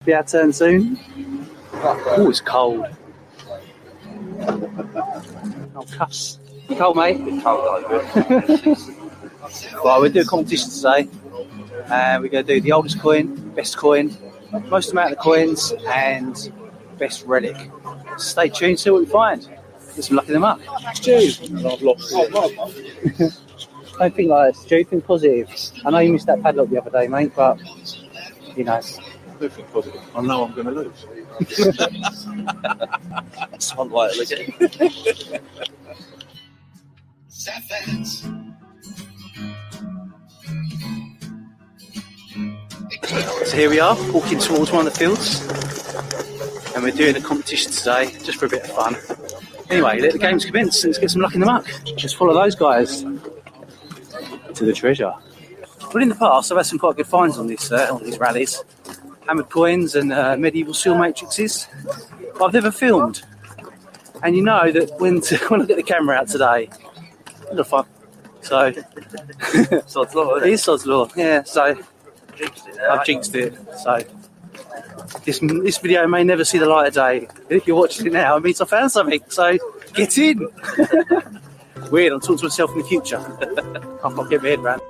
Be our turn soon. Oh, it's cold. Oh, cuss. You cold, mate? Well, we'll do a competition today. And we're going to do the oldest coin, best coin, most amount of coins, and best relic. Stay tuned, see what we find. Get some luck in the muck. Stu. I've lost it. Don't think like that, Stu. Think positive. I know you missed that padlock the other day, mate, but, you know. Don't think positive. I know I'm going to lose. That's unlikely. So here we are, walking towards one of the fields, and we're doing a competition today, just for a bit of fun. Anyway, let the games commence, let's get some luck in the muck. Just follow those guys to the treasure. Well, in the past, I've had some quite good finds on these rallies. Hammered coins and medieval seal matrices, but I've never filmed. And you know that when I get the camera out today, a lot of fun. So, Sod's law, it is Sod's law, yeah, so I've jinxed it. So, this video may never see the light of day. If you're watching it now, it means I found something, so get in. Weird, I'm talking to myself in the future. I can't get my head around.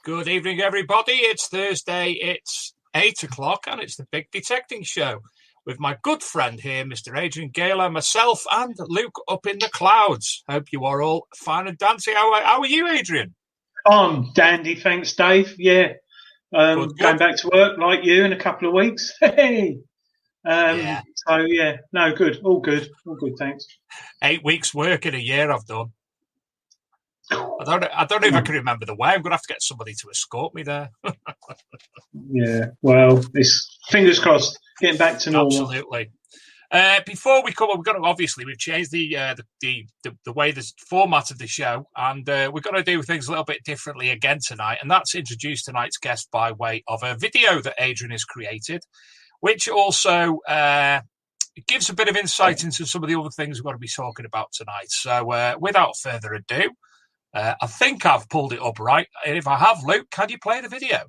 Good evening, everybody. It's Thursday, it's 8 o'clock, and it's the Big Detecting Show with my good friend here, Mr. Adrian Gaylor, myself, and Luke up in the clouds. Hope you are all fine and dancy. How are you, Adrian? I'm dandy, thanks, Dave. Yeah. Good. Going back to work like you in a couple of weeks. Hey. Yeah. So, yeah, no, good. All good, thanks. 8 weeks work in a year I've done. I don't know if I can remember the way. I'm going to have to get somebody to escort me there. Yeah, well, it's fingers crossed, getting back to normal. Absolutely. Before we come on, we've changed the way the format of the show, and we're going to do things a little bit differently again tonight, and that's introduce tonight's guest by way of a video that Adrian has created, which also gives a bit of insight into some of the other things we're going to be talking about tonight. So without further ado, I think I've pulled it up right. And if I have, Luke, can you play the video?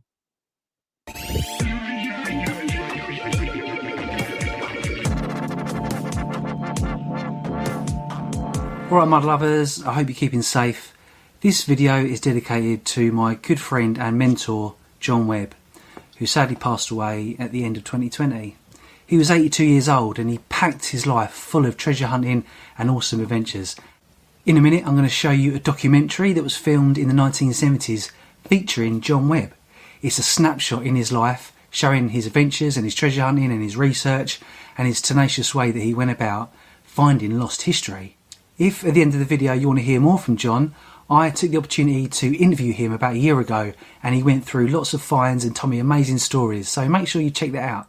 Alright, mud lovers, I hope you're keeping safe. This video is dedicated to my good friend and mentor, John Webb, who sadly passed away at the end of 2020. He was 82 years old and he packed his life full of treasure hunting and awesome adventures. In a minute, I'm going to show you a documentary that was filmed in the 1970s featuring John Webb. It's a snapshot in his life, showing his adventures and his treasure hunting and his research and his tenacious way that he went about finding lost history. If at the end of the video you want to hear more from John, I took the opportunity to interview him about a year ago and he went through lots of finds and told me amazing stories, so make sure you check that out.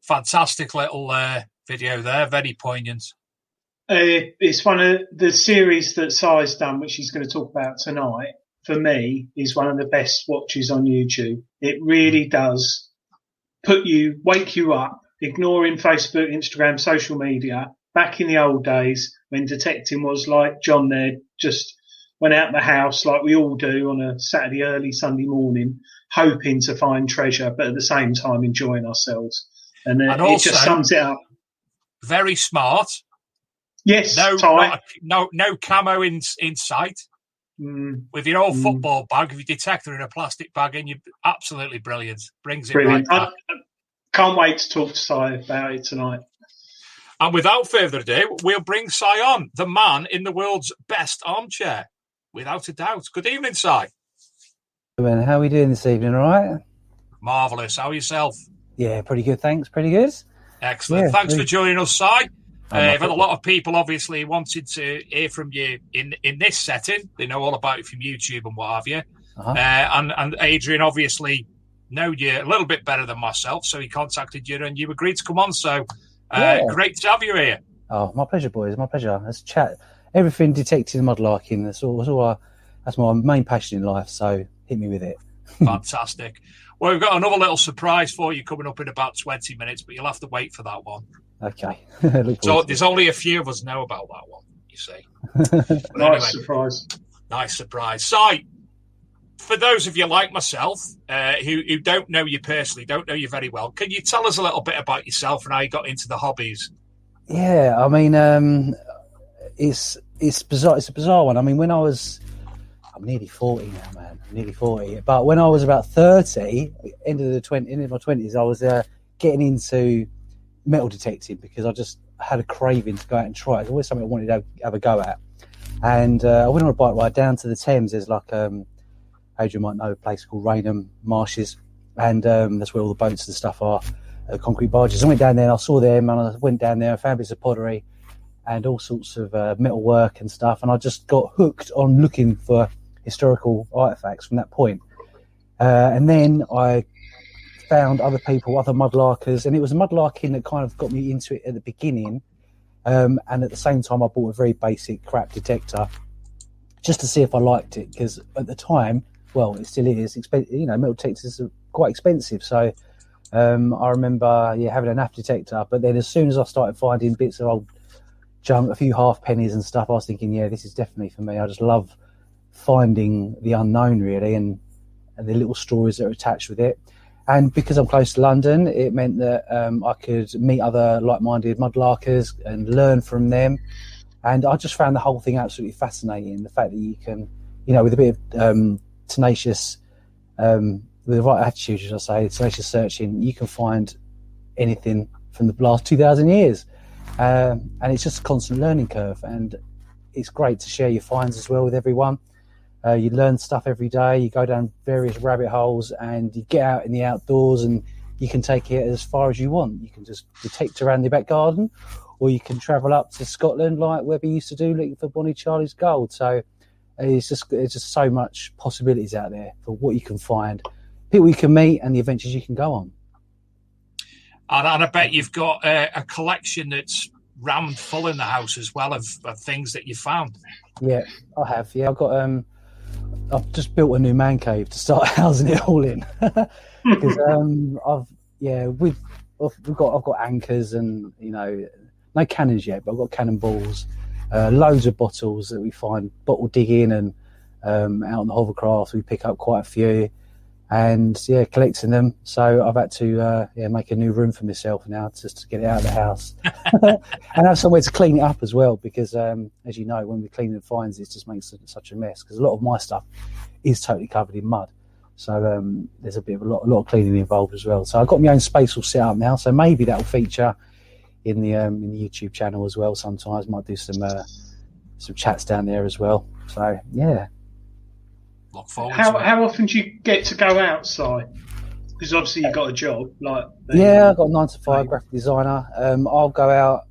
Fantastic little video there, very poignant. It's one of the series that Si's done, which he's going to talk about tonight. For me, is one of the best watches on YouTube. It really does wake you up, ignoring Facebook, Instagram, social media. Back in the old days when detecting was like John there, just went out the house like we all do on a Saturday, early Sunday morning, hoping to find treasure, but at the same time enjoying ourselves. And also, it just sums it up. Very smart. Yes, no camo in sight. With your old football bag, with your detector in a plastic bag, and you're absolutely brilliant. Brings it right back. I can't wait to talk to Si about it tonight. And without further ado, we'll bring Si on, the man in the world's best armchair, without a doubt. Good evening, Si. How are we doing this evening, all right? Marvellous. How are yourself? Yeah, pretty good, thanks. Pretty good. Excellent. Yeah, Thanks for joining us, Si. I've had a lot of people obviously wanted to hear from you in this setting. They know all about it from YouTube and what have you. And Adrian obviously know you a little bit better than myself, so he contacted you and you agreed to come on. So great to have you here. Oh, my pleasure, boys. My pleasure. Let's chat. Everything detective and mudlarking. That's my main passion in life. So hit me with it. Fantastic. Well, we've got another little surprise for you coming up in about 20 minutes, but you'll have to wait for that one. Okay. So there's only a few of us know about that one, you see. Nice surprise. Nice surprise. Si, for those of you like myself who don't know you personally, don't know you very well, can you tell us a little bit about yourself and how you got into the hobbies? Yeah, I mean, it's bizarre. It's a bizarre one. I mean, I'm nearly 40 now, man. I'm nearly 40. But when I was about 30, end of my 20s, I was getting into metal detecting because I just had a craving to go out and try it. It's always something I wanted to have a go at. And I went on a bike ride down to the Thames. There's like, Adrian might know a place called Rainham Marshes, and that's where all the boats and stuff are, concrete barges. I went down there and I saw them, and I went down there and found bits of pottery and all sorts of metal work and stuff, and I just got hooked on looking for historical artefacts from that point. And then I found other people, other mudlarkers, and it was mudlarking that kind of got me into it at the beginning. And at the same time, I bought a very basic crap detector just to see if I liked it, because at the time, well, it still is, metal detectors are quite expensive. So I remember having a NAF detector, but then as soon as I started finding bits of old junk, a few half pennies and stuff, I was thinking, this is definitely for me. I just love finding the unknown, really, and the little stories that are attached with it. And because I'm close to London, it meant that I could meet other like-minded mudlarkers and learn from them. And I just found the whole thing absolutely fascinating. The fact that you can, with a bit of tenacious, with the right attitude, should I say, tenacious searching, you can find anything from the last 2,000 years. And it's just a constant learning curve. And it's great to share your finds as well with everyone. You learn stuff every day. You go down various rabbit holes, and you get out in the outdoors, and you can take it as far as you want. You can just detect around the back garden, or you can travel up to Scotland like Webber used to do, looking for Bonnie Charlie's gold. So it's just so much possibilities out there for what you can find, people you can meet, and the adventures you can go on. And I bet you've got a collection that's rammed full in the house as well of things that you found. Yeah, I have. Yeah, I've just built a new man cave to start housing it all in, because I've got anchors and no cannons yet, but I've got cannonballs, loads of bottles that we find bottle digging, and out on the hovercraft we pick up quite a few, and collecting them. So I've had to make a new room for myself now, just to get it out of the house and have somewhere to clean it up as well, because as you know, when we clean the finds, it just makes such a mess, because a lot of my stuff is totally covered in mud. So there's a lot of cleaning involved as well. So I've got my own space all set up now, so maybe that'll feature in the YouTube channel as well. Sometimes might do some chats down there as well. So look forward how to it. How often do you get to go outside? Because obviously you've got a job. I've got a 9 to 5 graphic designer. I'll go out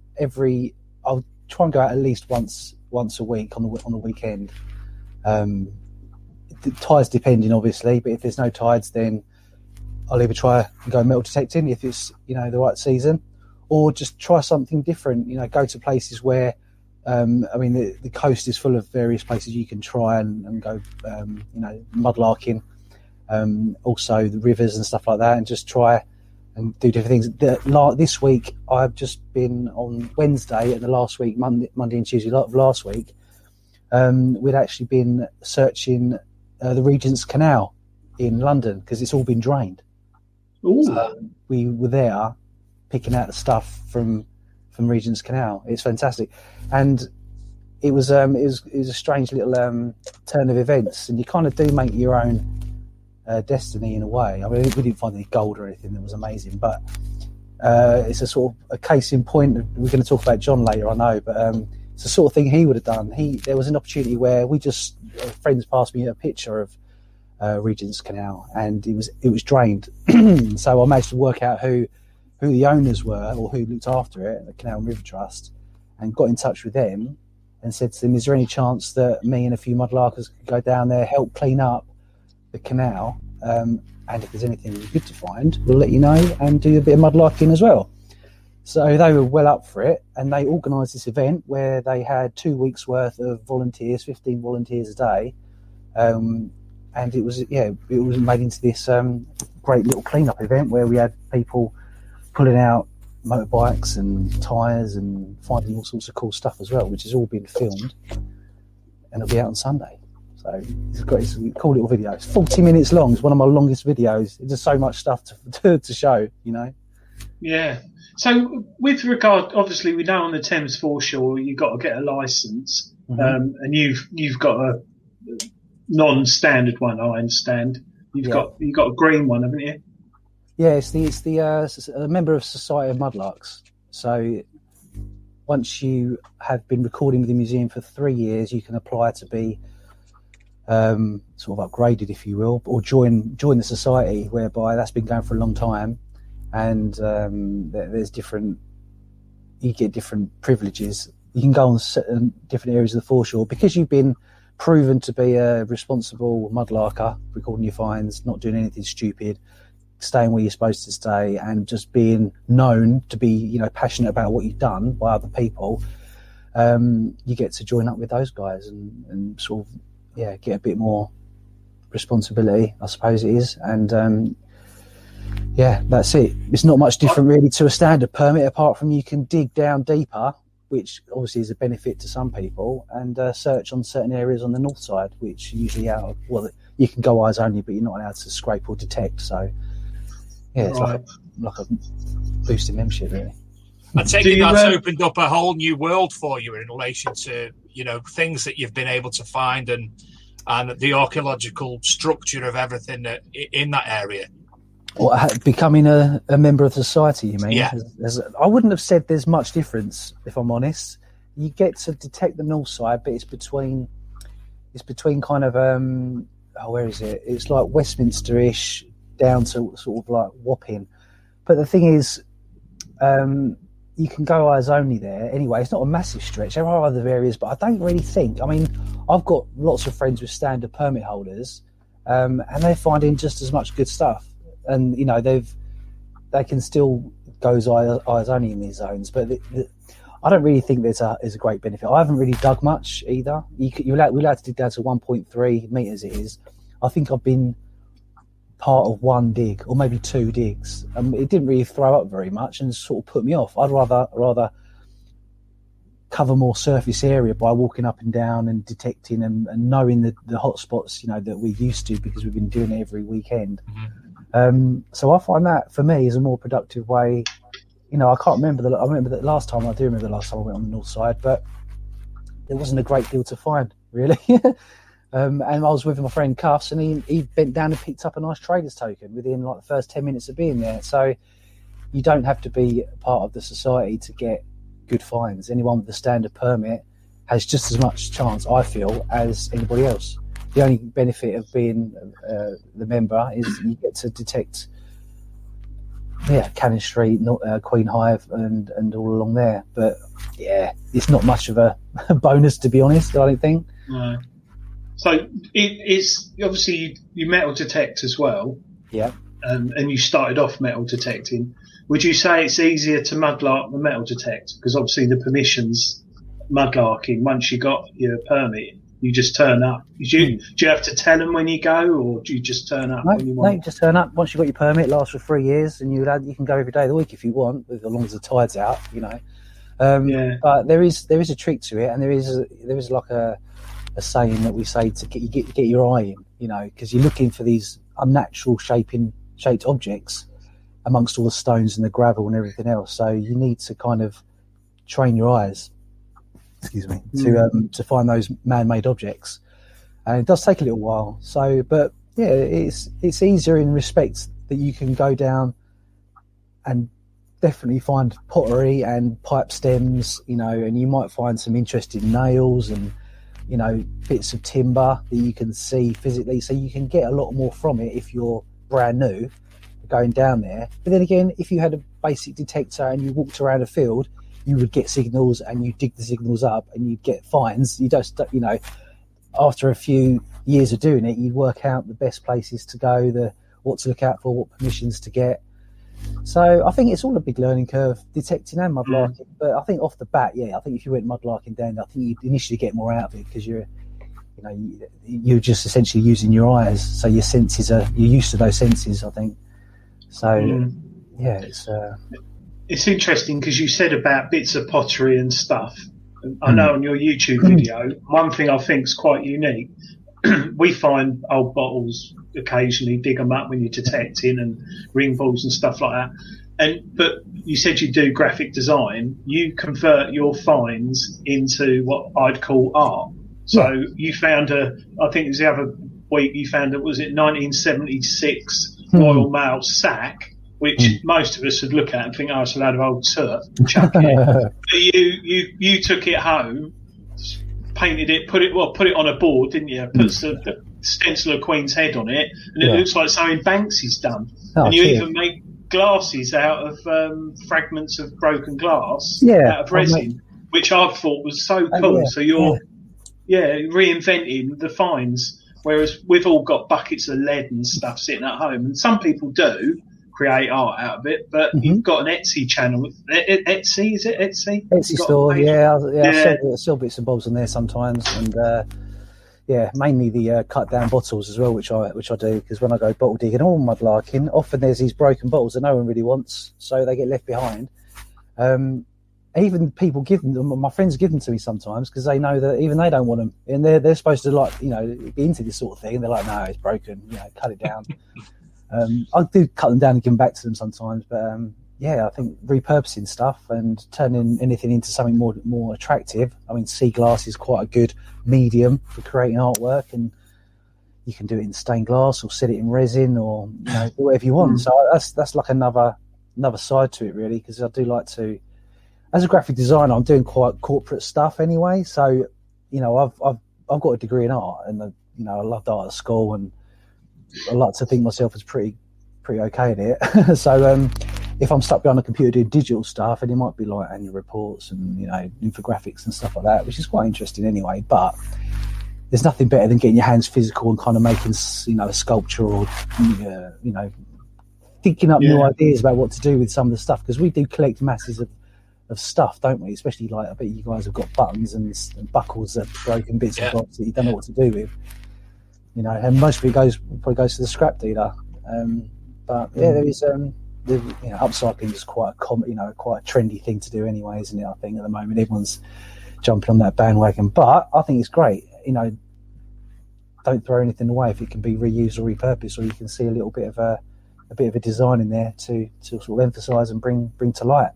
I'll try and go out at least once a week on the weekend. The tides depending, obviously, but if there's no tides, then I'll either try and go metal detecting if it's the right season, or just try something different. Go to places where the coast is full of various places you can try and go, mudlarking, also the rivers and stuff like that, and just try and do different things. This week, I've just been on Wednesday, and the last week, Monday and Tuesday of last week, we'd actually been searching the Regent's Canal in London, because it's all been drained. So we were there picking out the stuff from Regent's Canal. It's fantastic, and it was a strange little turn of events, and you kind of do make your own destiny in a way. I mean, we didn't find any gold or anything that was amazing, but it's a sort of a case in point. We're going to talk about John later, I know, but it's the sort of thing he would have done. There was an opportunity where friends passed me a picture of Regent's Canal, and it was drained. So I managed to work out who the owners were, or who looked after it, the Canal and River Trust, and got in touch with them and said to them, is there any chance that me and a few mudlarkers could go down there, help clean up the canal, and if there's anything good to find, we'll let you know, and do a bit of mudlarking as well. So they were well up for it, and they organised this event where they had 2 weeks worth of volunteers, 15 volunteers a day, and it was made into this great little clean-up event where we had people pulling out motorbikes and tyres and finding all sorts of cool stuff as well, which has all been filmed, and it'll be out on Sunday. So it's got his cool little video. It's 40 minutes long. It's one of my longest videos. It's just so much stuff to show, you know. Yeah. So with regard, obviously, we know on the Thames foreshore you've got to get a license, and you've got a non-standard one. I understand. You've got a green one, haven't you? Yeah, it's a member of Society of Mudlarks. So once you have been recording with the museum for 3 years, you can apply to be sort of upgraded, if you will, or join the society, whereby that's been going for a long time, and there's you get different privileges. You can go on certain different areas of the foreshore because you've been proven to be a responsible mudlarker, recording your finds, not doing anything stupid, staying where you're supposed to stay, and just being known to be, you know, passionate about what you've done by other people. You get to join up with those guys and sort of, get a bit more responsibility, I suppose it is. And that's it. It's not much different really to a standard permit, apart from you can dig down deeper, which obviously is a benefit to some people, and search on certain areas on the north side, which usually you can go eyes only, but you're not allowed to scrape or detect. So it's like a boost in membership, really. I take it that's opened up a whole new world for you in relation to, you know, things that you've been able to find and the archaeological structure of everything in that area. Well, becoming a member of the society, you mean? Yeah. I wouldn't have said there's much difference, if I'm honest. You get to detect the north side, but it's between kind of where is it? It's like Westminster-ish down to sort of like Wapping. But the thing is, you can go eyes only there. Anyway, it's not a massive stretch. There are other areas, but I don't really think. I mean, I've got lots of friends with standard permit holders, and they're finding just as much good stuff. And you know, they can still go eyes only in these zones. But I don't really think there's a great benefit. I haven't really dug much either. We're allowed to dig down to 1.3 meters. It is. I think I've been part of one dig or maybe two digs. It didn't really throw up very much and sort of put me off. I'd rather cover more surface area by walking up and down and detecting and knowing the hot spots, you know, that we're used to because we've been doing it every weekend. So I find that for me is a more productive way. You know, I remember the last time I went on the north side, but there wasn't a great deal to find really. And I was with my friend Cuffs, and he bent down and picked up a nice trader's token within like the first 10 minutes of being there. So you don't have to be part of the society to get good finds. Anyone with the standard permit has just as much chance, I feel, as anybody else. The only benefit of being the member is you get to detect, Cannon Street, Queen Hive, and all along there. But it's not much of a bonus, to be honest. I don't think. No. So it's obviously you metal detect as well. Yeah. And you started off metal detecting. Would you say it's easier to mudlark than metal detect? Because obviously the permissions mudlarking, once you got your permit, you just turn up. Do you have to tell them when you go, or do you just turn up when you want? No, you just turn up. Once you've got your permit, it lasts for 3 years, and you can go every day of the week if you want, as long as the tide's out, you know. But there is a trick to it, and there is like a saying that we say to get your eye in, you know, because you're looking for these unnatural shaped objects amongst all the stones and the gravel and everything else. So you need to kind of train your eyes, to find those man-made objects, and it does take a little while. So, but it's easier in respect that you can go down and definitely find pottery and pipe stems, you know, and you might find some interesting nails and, you know, bits of timber that you can see physically. So you can get a lot more from it if you're brand new going down there. But then again, if you had a basic detector and you walked around a field, you would get signals, and you dig the signals up and you'd get finds. You just, you know, after a few years of doing it, you'd work out the best places to go, what to look out for, what permissions to get. So I think it's all a big learning curve, detecting and mudlarking. But I think off the bat, I think if you went mudlarking down, I think you'd initially get more out of it because you're just essentially using your eyes. So your senses you're used to those senses, I think. So it's interesting because you said about bits of pottery and stuff. I know on your YouTube video, one thing I think is quite unique. we find old bottles occasionally, dig them up when you're detecting, and ring balls and stuff like that. But you said you do graphic design. You convert your finds into what I'd call art. So you found I think it was the other week, you found was it 1976 Royal Mail sack, which most of us would look at and think, oh, it's a load of old soot, chuck it. But you took it home, painted it, put it on a board, didn't you? Put the stencil of Queen's head on it, and it looks like something Banksy's done. And you even make glasses out of fragments of broken glass out of resin, which I thought was so cool. So you're reinventing the finds, whereas we've all got buckets of lead and stuff sitting at home, and some people do create art out of it, but you've got an Etsy channel. Etsy, is it Etsy? Etsy store, I sell bits and bobs on there sometimes, and mainly the cut down bottles as well, which I do, because when I go bottle digging or mudlarking, often there's these broken bottles that no one really wants, so they get left behind. Even people give them, my friends give them to me sometimes, because they know that even they don't want them, and they're supposed to be into this sort of thing, and they're like, no, it's broken, cut it down. I do cut them down and give them back to them sometimes, but I think repurposing stuff and turning anything into something more attractive. I mean, sea glass is quite a good medium for creating artwork, and you can do it in stained glass or set it in resin, or do whatever you want. So that's like another side to it, really, because I do like to. As a graphic designer, I'm doing quite corporate stuff anyway. So, I've got a degree in art, and I loved art at school, and I like to think myself as pretty okay at it. So, if I'm stuck behind a computer doing digital stuff, and it might be like annual reports and infographics and stuff like that, which is quite interesting anyway. But there's nothing better than getting your hands physical and kind of making a sculpture, or thinking up new ideas about what to do with some of the stuff, because we do collect masses of stuff, don't we? Especially like, I bet you guys have got buttons and buckles that broken bits of bobs that you don't know what to do with. And most of it probably goes to the scrap dealer. But there is upcycling is quite a trendy thing to do anyway, isn't it? I think at the moment everyone's jumping on that bandwagon. But I think it's great. Don't throw anything away if it can be reused or repurposed, or you can see a little bit of a design in there to sort of emphasise and bring to light.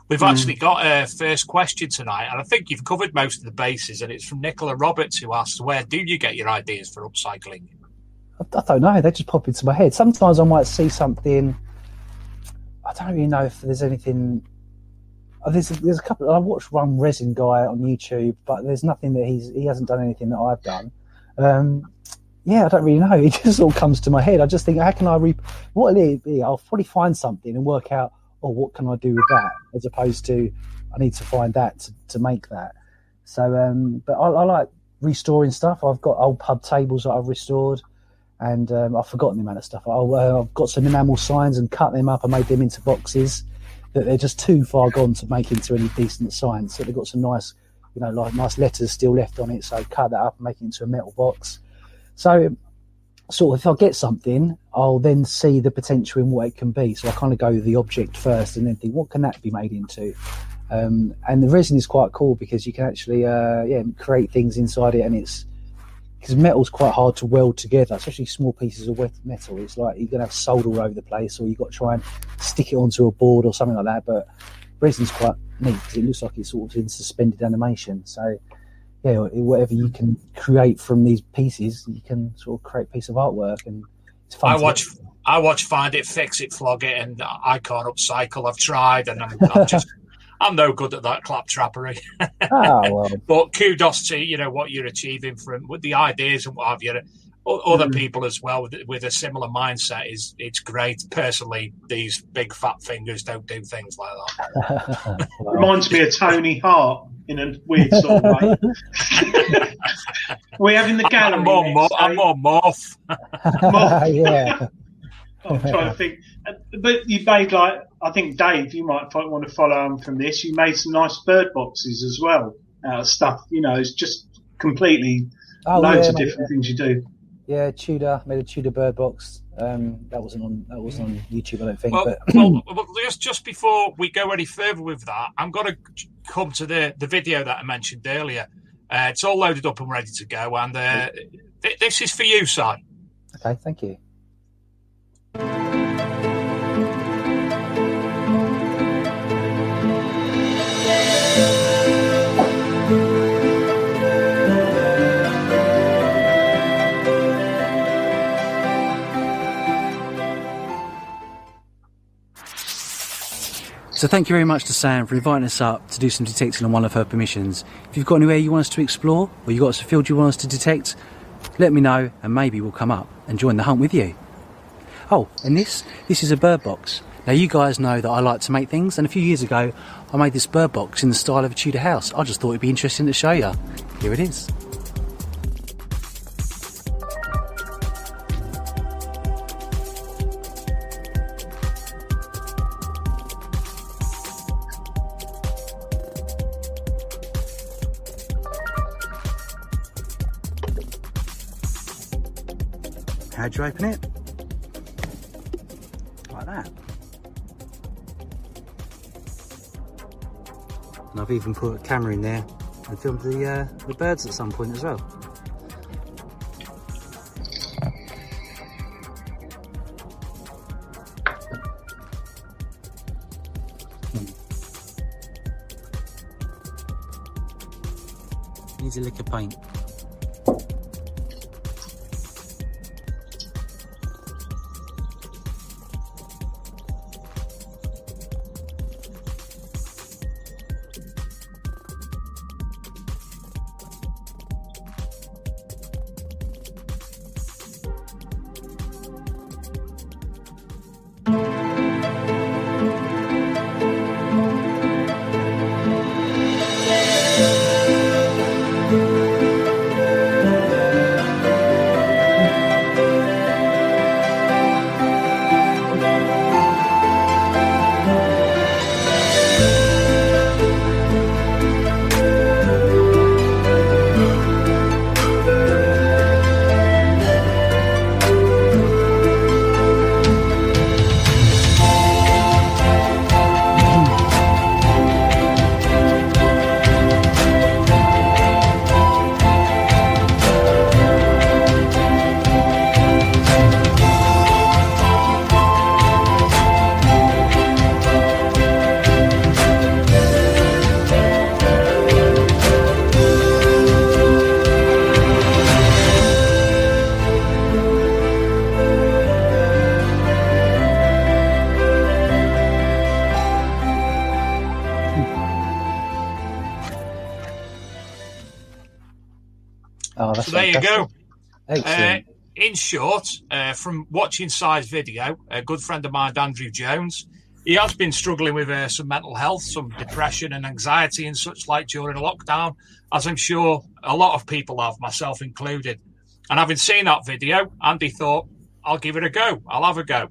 We've actually got a first question tonight, and I think you've covered most of the bases, and it's from Nicola Roberts, who asks, where do you get your ideas for upcycling? I don't know. They just pop into my head. Sometimes I might see something. I don't really know if there's anything. There's a couple. I watched one resin guy on YouTube, but there's nothing that he hasn't done anything that I've done. I don't really know. It just all comes to my head. I just think, how can I what will it be? I'll probably find something and work out, what can I do with that, as opposed to I need to find that to make that. So, but I like restoring stuff. I've got old pub tables that I've restored, and I've forgotten the amount of stuff. I've got some enamel signs and cut them up and made them into boxes that they're just too far gone to make into any decent signs. So they've got some nice, nice letters still left on it. So I cut that up and make it into a metal box. So sort of, if I get something, I'll then see the potential in what it can be. So I kind of go with the object first, and then think, what can that be made into? And the resin is quite cool because you can actually create things inside it, and it's because metal's quite hard to weld together, especially small pieces of wet metal. It's like you're gonna have solder all over the place, or you've got to try and stick it onto a board or something like that. But resin's quite neat because it looks like it's sort of in suspended animation. So whatever you can create from these pieces, you can sort of create a piece of artwork, and it's fun. I watch Find It, Fix It, Flog It, and I can't upcycle. I've tried, and I'm no good at that claptrappery. But kudos to what you're achieving with the ideas and what have you. Other people as well with a similar mindset it's great. Personally, these big fat fingers don't do things like that. Reminds me of Tony Hart in a weird sort of way. We're having the gallery. I'm more morph. Yeah. I'm trying to think. But you made, I think, Dave, you might want to follow on from this. You made some nice bird boxes as well out of stuff. It's just completely loads of different things you do. Yeah, Tudor, made a Tudor bird box. That wasn't on YouTube, I don't think. Well, just before we go any further with that, I'm going to come to the video that I mentioned earlier. It's all loaded up and ready to go, and This is for you, Si. Okay, thank you. So thank you very much to Sam for inviting us up to do some detecting on one of her permissions. If you've got anywhere you want us to explore, or you've got a field you want us to detect, let me know and maybe we'll come up and join the hunt with you. Oh, and this is a bird box. Now you guys know that I like to make things, and a few years ago I made this bird box in the style of a Tudor house. I just thought it'd be interesting to show you. Here it is. How'd you open it? Like that. And I've even put a camera in there and filmed the birds at some point as well. Needs a lick of paint. Oh, that's so there fantastic. you go. Excellent. In short, from watching Si's video, a good friend of mine, Andrew Jones, he has been struggling with some mental health, some depression and anxiety and such like during lockdown, as I'm sure a lot of people have, myself included. And having seen that video, Andy thought, I'll give it a go. I'll have a go.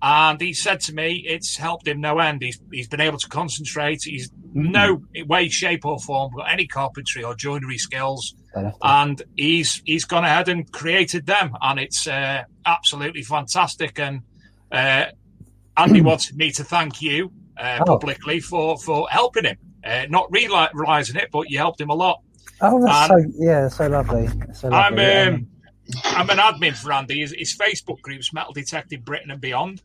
And he said to me, it's helped him no end. He's been able to concentrate. He's no way, shape or form got any carpentry or joinery skills. And he's gone ahead and created them. And it's absolutely fantastic. And Andy wanted me to thank you publicly for helping him. Not realising it, but you helped him a lot. Oh, that's so lovely. So lovely. I'm an admin for Andy. His Facebook group's Metal Detective Britain and Beyond.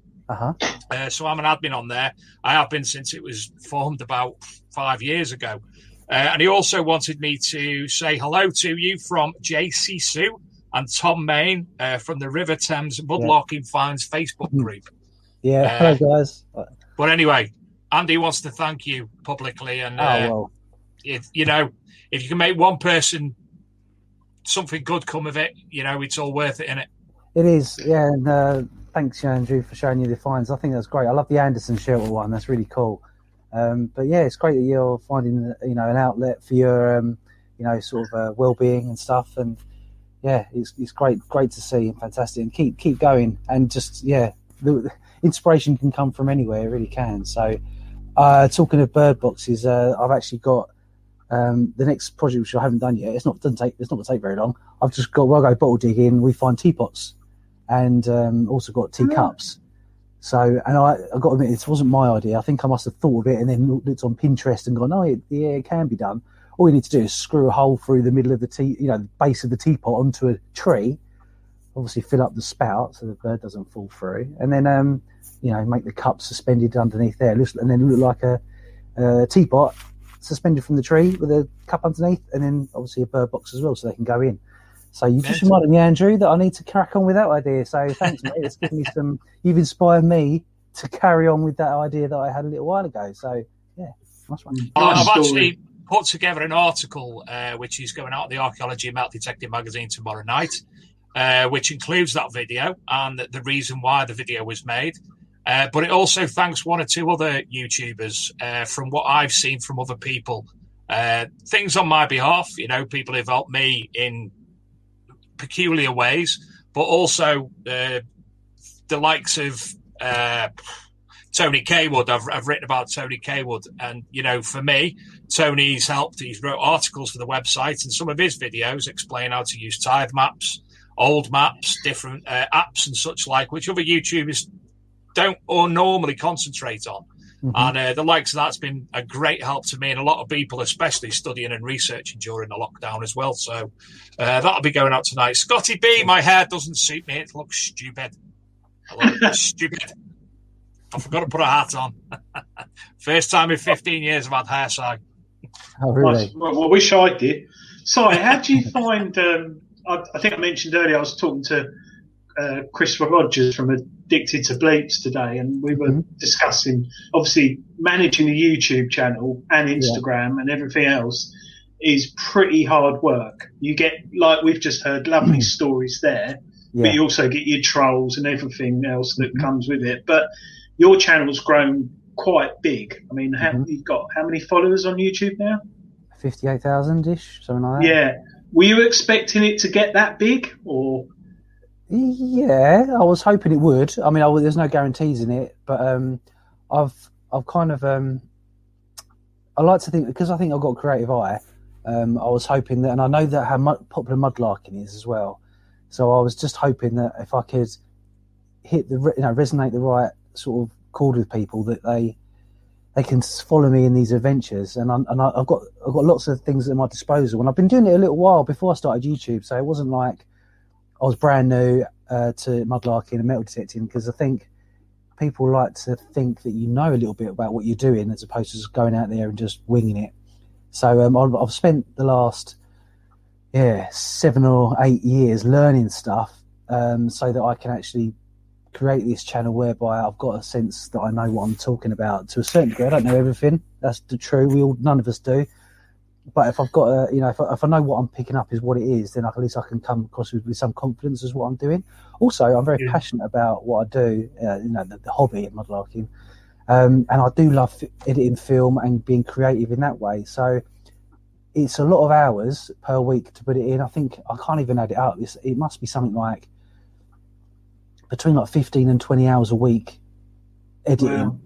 So I'm an admin on there. I have been since it was formed about 5 years ago. And he also wanted me to say hello to you from JC Sue and Tom Main from the River Thames Mudlarking Finds Facebook group. Yeah, hello guys. But anyway, Andy wants to thank you publicly. And if you can make one person something good come of it, it's all worth it, innit? It is, yeah. And thanks, Andrew, for showing you the finds. I think that's great. I love the Anderson shelter one. That's really cool. But yeah, it's great that you're finding, an outlet for your, sort of well-being and stuff. And yeah, it's great to see and fantastic. And keep going. And just the inspiration can come from anywhere. It really can. So, talking of bird boxes, I've actually got. The next project, which I haven't done yet, it's not going to take very long. I've just got, I go bottle digging, we find teapots and also got teacups. So, and I got to admit, it wasn't my idea. I think I must have thought of it and then looked on Pinterest and gone, it can be done. all you need to do is screw a hole through the middle of the base of the teapot onto a tree. Obviously, fill up the spout so the bird doesn't fall through, and then make the cup suspended underneath there, and then look like a teapot suspended from the tree with a cup underneath, and then obviously a bird box as well, so they can go in. So you just reminded me, Andrew, that I need to crack on with that idea. So thanks, mate. It's given me some. You've inspired me to carry on with that idea that I had a little while ago. So yeah, nice one. I've actually put together an article which is going out on the Archaeology and Metal Detecting magazine tomorrow night, which includes that video and the reason why the video was made. But it also thanks one or two other YouTubers from what I've seen from other people. Things on my behalf, people who've helped me in peculiar ways, but also the likes of Tony Kaywood. I've written about Tony Kaywood, and for me, Tony's helped. He's wrote articles for the website, and some of his videos explain how to use tithe maps, old maps, different apps, and such like, which other YouTubers don't or normally concentrate on. Mm-hmm. And the likes of that's been a great help to me and a lot of people, especially studying and researching during the lockdown as well. So that'll be going out tonight. Scotty B, my hair doesn't suit me. It looks stupid. Stupid. I forgot to put a hat on. First time in 15 years I've had hair sag. Oh, really? Well, I wish I did. Sorry, how do you find... I think I mentioned earlier I was talking to Christopher Rogers from Addicted to Bleeps today, and we were discussing, obviously, managing a YouTube channel and Instagram and everything else is pretty hard work. You get, like we've just heard, lovely stories there, but you also get your trolls and everything else that comes with it. But your channel's grown quite big. I mean, you've got how many followers on YouTube now? 58,000-ish, something like that. Yeah. Were you expecting it to get that big, or...? Yeah, I was hoping it would. I mean, there's no guarantees in it, but I've kind of I like to think, because I think I've got a creative eye. I was hoping that, and I know that how popular mudlarking is as well. So I was just hoping that if I could hit resonate the right sort of chord with people, that they can follow me in these adventures. And I've got lots of things at my disposal, and I've been doing it a little while before I started YouTube. So it wasn't like I was brand new to mudlarking and metal detecting, because I think people like to think that you know a little bit about what you're doing as opposed to just going out there and just winging it. So I've spent the last 7 or 8 years learning stuff so that I can actually create this channel whereby I've got a sense that I know what I'm talking about to a certain degree. I don't know everything. That's the true. None of us do. But if I've got if I know what I'm picking up is what it is, then at least I can come across with some confidence as what I'm doing. Also, I'm very passionate about what I do, the hobby of mudlarking. And I do love editing film and being creative in that way. So it's a lot of hours per week to put it in. I think I can't even add it up. It must be something like between like 15 and 20 hours a week editing. Wow.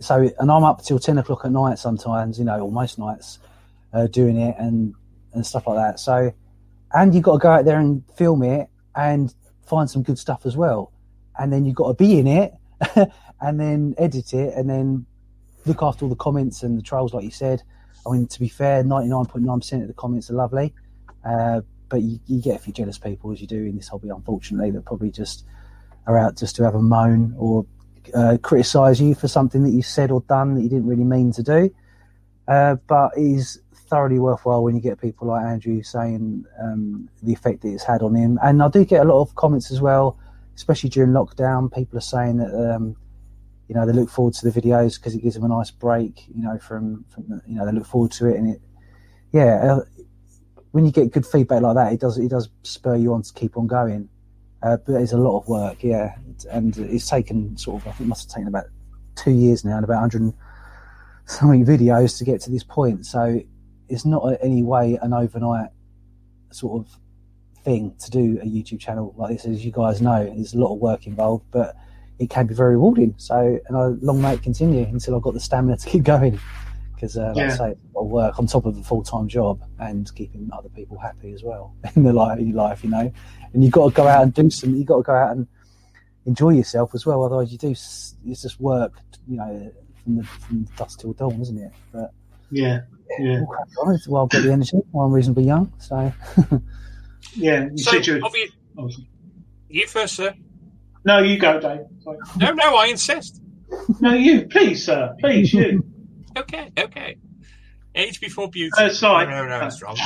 So, and I'm up till 10 o'clock at night sometimes, or most nights. Doing it and stuff like that. So, and you've got to go out there and film it and find some good stuff as well. And then you've got to be in it and then edit it and then look after all the comments and the trolls, like you said. I mean, to be fair, 99.9% of the comments are lovely. But you get a few jealous people, as you do in this hobby, unfortunately, that probably just are out just to have a moan or criticise you for something that you said or done that you didn't really mean to do. But it is thoroughly worthwhile when you get people like Andrew saying the effect that it's had on him. And I do get a lot of comments as well, especially during lockdown. People are saying that they look forward to the videos because it gives them a nice break, from they look forward to it. And when you get good feedback like that, it does spur you on to keep on going. But it's a lot of work, and it's taken I think it must have taken about 2 years now and about 100 something videos to get to this point. So it's not in any way an overnight sort of thing to do a YouTube channel like this. As you guys know, there's a lot of work involved, but it can be very rewarding. So, and long may it continue until I've got the stamina to keep going, because like I say, it's a lot of work on top of a full-time job and keeping other people happy as well in your life, and you've got to go out and you've got to go out and enjoy yourself as well. Otherwise it's just work, from dusk till dawn, isn't it? But Yeah. We'll crack on. Well, I've got the energy. Well, I'm reasonably young, so. Yeah. You So, said you. you first, sir. No, you go, Dave. Sorry. No, I insist. No, you. Please, sir. Please, you. Okay. Age before beauty. Sorry. No, it's wrong.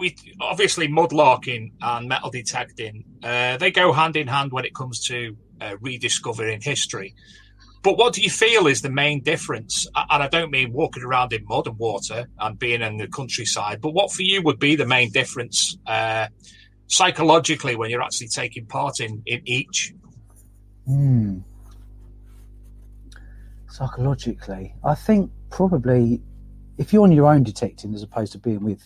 We obviously mudlarking and metal detecting. They go hand in hand when it comes to rediscovering history. But what do you feel is the main difference? And I don't mean walking around in mud and water and being in the countryside, but what for you would be the main difference psychologically when you're actually taking part in each? Psychologically, I think probably if you're on your own detecting as opposed to being with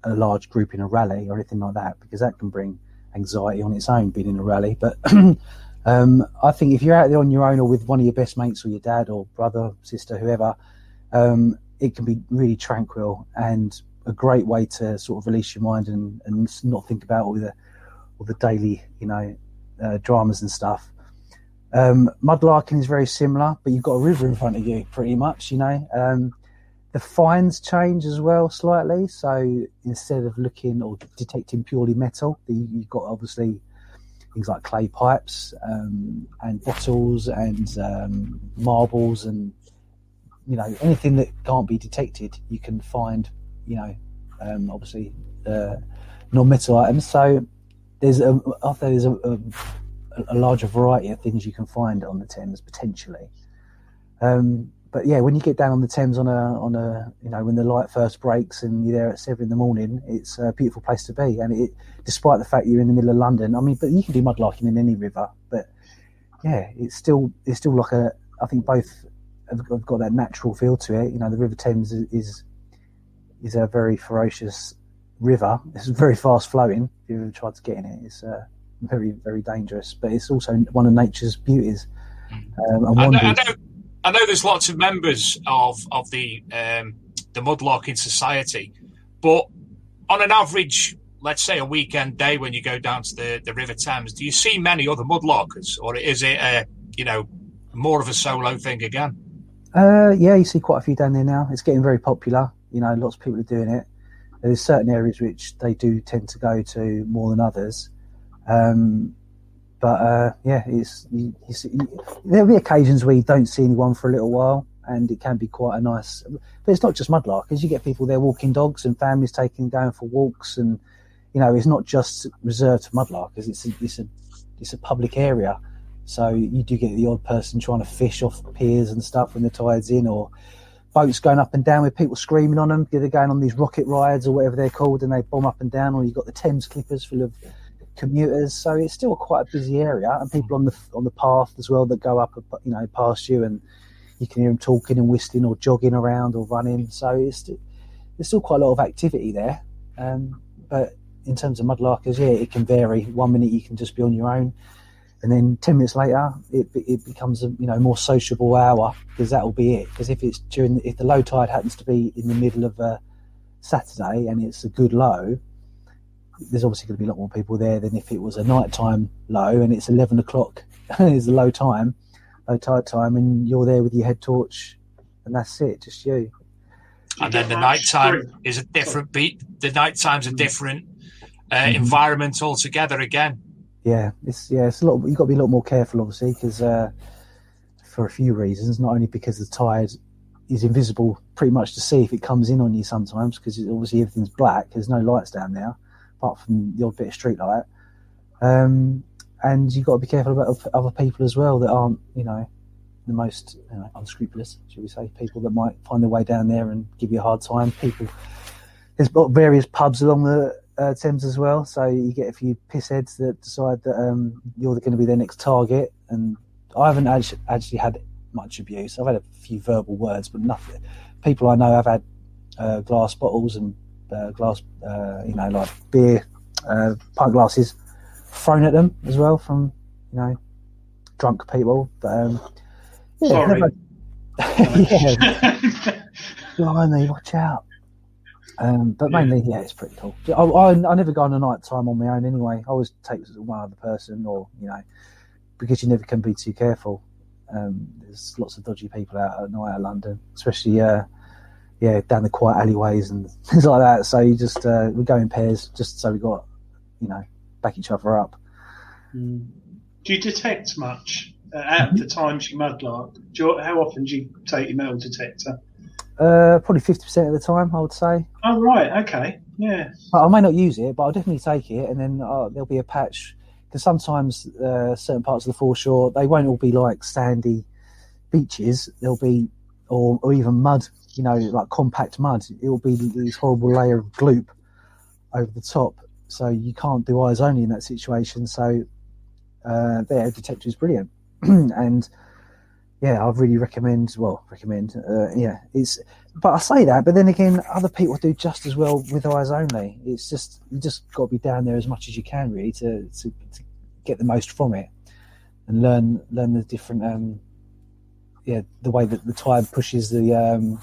a large group in a rally or anything like that, because that can bring anxiety on its own, being in a rally. But I think if you're out there on your own or with one of your best mates or your dad or brother, sister, whoever, it can be really tranquil and a great way to sort of release your mind and not think about all the daily, dramas and stuff. Mudlarking is very similar, but you've got a river in front of you pretty much, The finds change as well slightly. So instead of looking or detecting purely metal, you've got obviously things like clay pipes and bottles and marbles and, anything that can't be detected, you can find, obviously non-metal items. So there's a larger variety of things you can find on the Thames potentially. But yeah, when you get down on the Thames on a when the light first breaks and you're there at 7 a.m, it's a beautiful place to be. And despite the fact you're in the middle of London, but you can do mudlarking in any river. But yeah, it's still like I think both have got that natural feel to it. The River Thames is a very ferocious river. It's very fast flowing. If you've ever tried to get in it, it's very, very dangerous. But it's also one of nature's beauties. I know there's lots of members of the mudlarking society, but on an average, let's say a weekend day when you go down to the River Thames, do you see many other mudlarkers, or is it more of a solo thing again? Yeah, you see quite a few down there now. It's getting very popular. Lots of people are doing it. There's certain areas which they do tend to go to more than others. But there'll be occasions where you don't see anyone for a little while, and it can be quite a nice. But it's not just mudlarkers. You get people there walking dogs and families going for walks, and it's not just reserved for mudlarkers. It's a public area, so you do get the odd person trying to fish off piers and stuff when the tide's in, or boats going up and down with people screaming on them. They're going on these rocket rides or whatever they're called, and they bomb up and down. Or you've got the Thames clippers full of commuters, so it's still quite a busy area, and people on the path as well that go up past you, and you can hear them talking and whistling or jogging around or running. So there's still quite a lot of activity there. But in terms of mudlarkers, yeah, it can vary. 1 minute you can just be on your own, and then 10 minutes later it becomes a more sociable hour, because that'll be it. Because if the low tide happens to be in the middle of a Saturday and it's a good low, there's obviously going to be a lot more people there than if it was a nighttime low and it's 11 o'clock is the low tide time, and you're there with your head torch, and that's it, just you. And then the nighttime is a different beat. The nighttime's a different environment altogether again. Yeah, it's a lot. You've got to be a lot more careful, obviously, because for a few reasons. Not only because the tide is invisible pretty much to see if it comes in on you sometimes, because obviously everything's black. There's no lights down there apart from the odd bit of street light. And you've got to be careful about other people as well that aren't, the most unscrupulous, should we say, people that might find their way down there and give you a hard time. There's various pubs along the Thames as well, so you get a few pissheads that decide that you're going to be their next target. And I haven't actually had much abuse. I've had a few verbal words, but nothing. People I know have had glass bottles and glass, like beer, pint glasses thrown at them as well from, drunk people. But yeah, sorry. Yeah. Blimey, watch out. But mainly, yeah, it's pretty cool. I never go on a night time on my own anyway. I always take one other person, or because you never can be too careful. There's lots of dodgy people out at night in London, especially down the quiet alleyways and things like that. So you just we go in pairs just so we got back each other up. Do you detect much at the times you mudlark? How often do you take your metal detector? Probably 50% of the time, I would say. Oh right, okay, yeah. I may not use it, but I'll definitely take it, and then there'll be a patch. Because sometimes certain parts of the foreshore, they won't all be like sandy beaches. There'll be, or even mud, like compact mud. It'll be this horrible layer of gloop over the top. So you can't do eyes only in that situation. So their detector is brilliant. And yeah, I'd really recommend. It's. But I say that, but then again, other people do just as well with eyes only. It's just you just got to be down there as much as you can, really, to get the most from it, and learn the different, the way that the tide pushes the,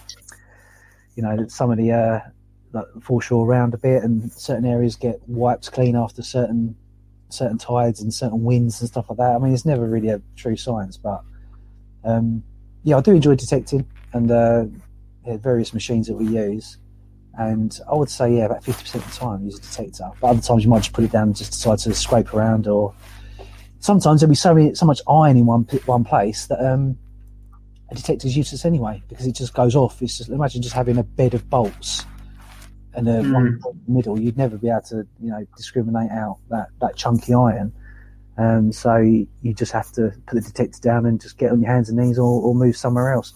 some of the like foreshore around a bit, and certain areas get wiped clean after certain tides and certain winds and stuff like that. I mean, it's never really a true science, but I do enjoy detecting and. Various machines that we use, and I would say about 50% of the time use a detector, but other times you might just put it down and just decide to scrape around, or sometimes there'll be so much iron in one place that a detector is useless anyway, because it just goes off. It's just, imagine just having a bed of bolts and one in the middle. You'd never be able to discriminate out that chunky iron, and so you just have to put the detector down and just get on your hands and knees or move somewhere else.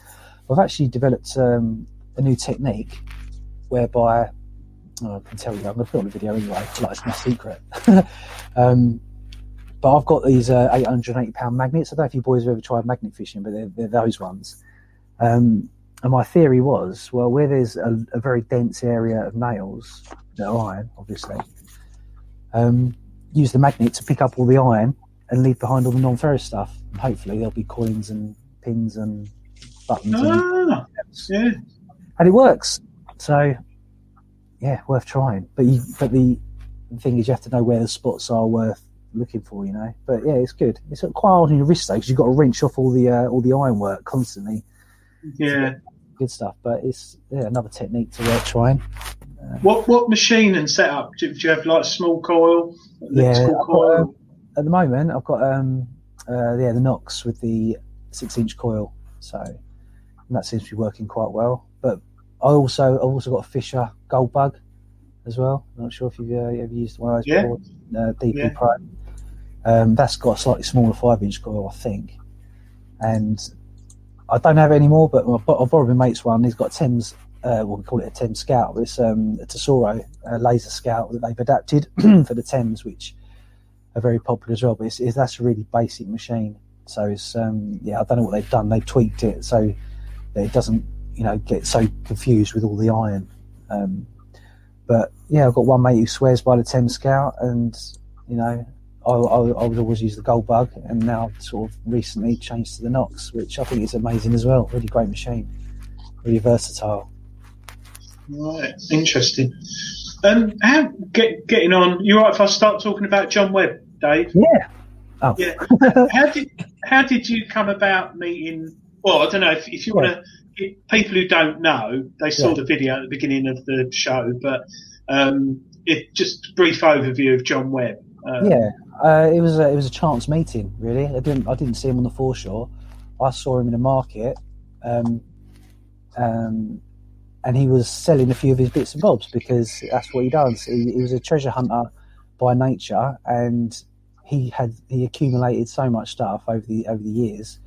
I've actually developed a new technique whereby, I can tell you, I'm going to put on the video anyway, like it's my secret. But I've got these 880-pound magnets. I don't know if you boys have ever tried magnet fishing, but they're those ones. And my theory was, well, where there's a very dense area of nails that are iron, obviously, use the magnet to pick up all the iron and leave behind all the non-ferrous stuff. And hopefully there'll be coins and pins and buttons and it works. So worth trying. But the thing is, you have to know where the spots are worth looking for, But yeah, it's good. It's quite hard on your wrist though, because you've got to wrench off all the ironwork constantly. Yeah, good stuff. But it's another technique to worth trying. What machine and setup do you have? Like small coil? Coil? At the moment, I've got the Knox with the 6-inch coil. So. And that seems to be working quite well. But I've also got a Fisher Gold Bug as well. I'm not sure if you've ever used one of those before. DP Pro. That's got a slightly smaller 5-inch coil, I think. And I don't have it anymore, but I've borrowed my mate's one. He's got a Thames, we call it a Thames Scout. But it's a Tesoro laser scout that they've adapted for the Thames, which are very popular as well. But that's a really basic machine. So it's I don't know what they've done. They've tweaked it so it doesn't, get so confused with all the iron. But I've got one mate who swears by the Thames Scout, and I would always use the Gold Bug, and now sort of recently changed to the Knox, which I think is amazing as well. Really great machine, really versatile. Right, interesting. Getting on. You all right if I start talking about John Webb, Dave? Yeah. Oh. Yeah. How did you come about meeting? Well, I don't know if you want to. People who don't know, they saw the video at the beginning of the show, but just a brief overview of John Webb. It was a chance meeting, really. I didn't see him on the foreshore. I saw him in a market, and he was selling a few of his bits and bobs, because that's what he does. He was a treasure hunter by nature, and he accumulated so much stuff over the years,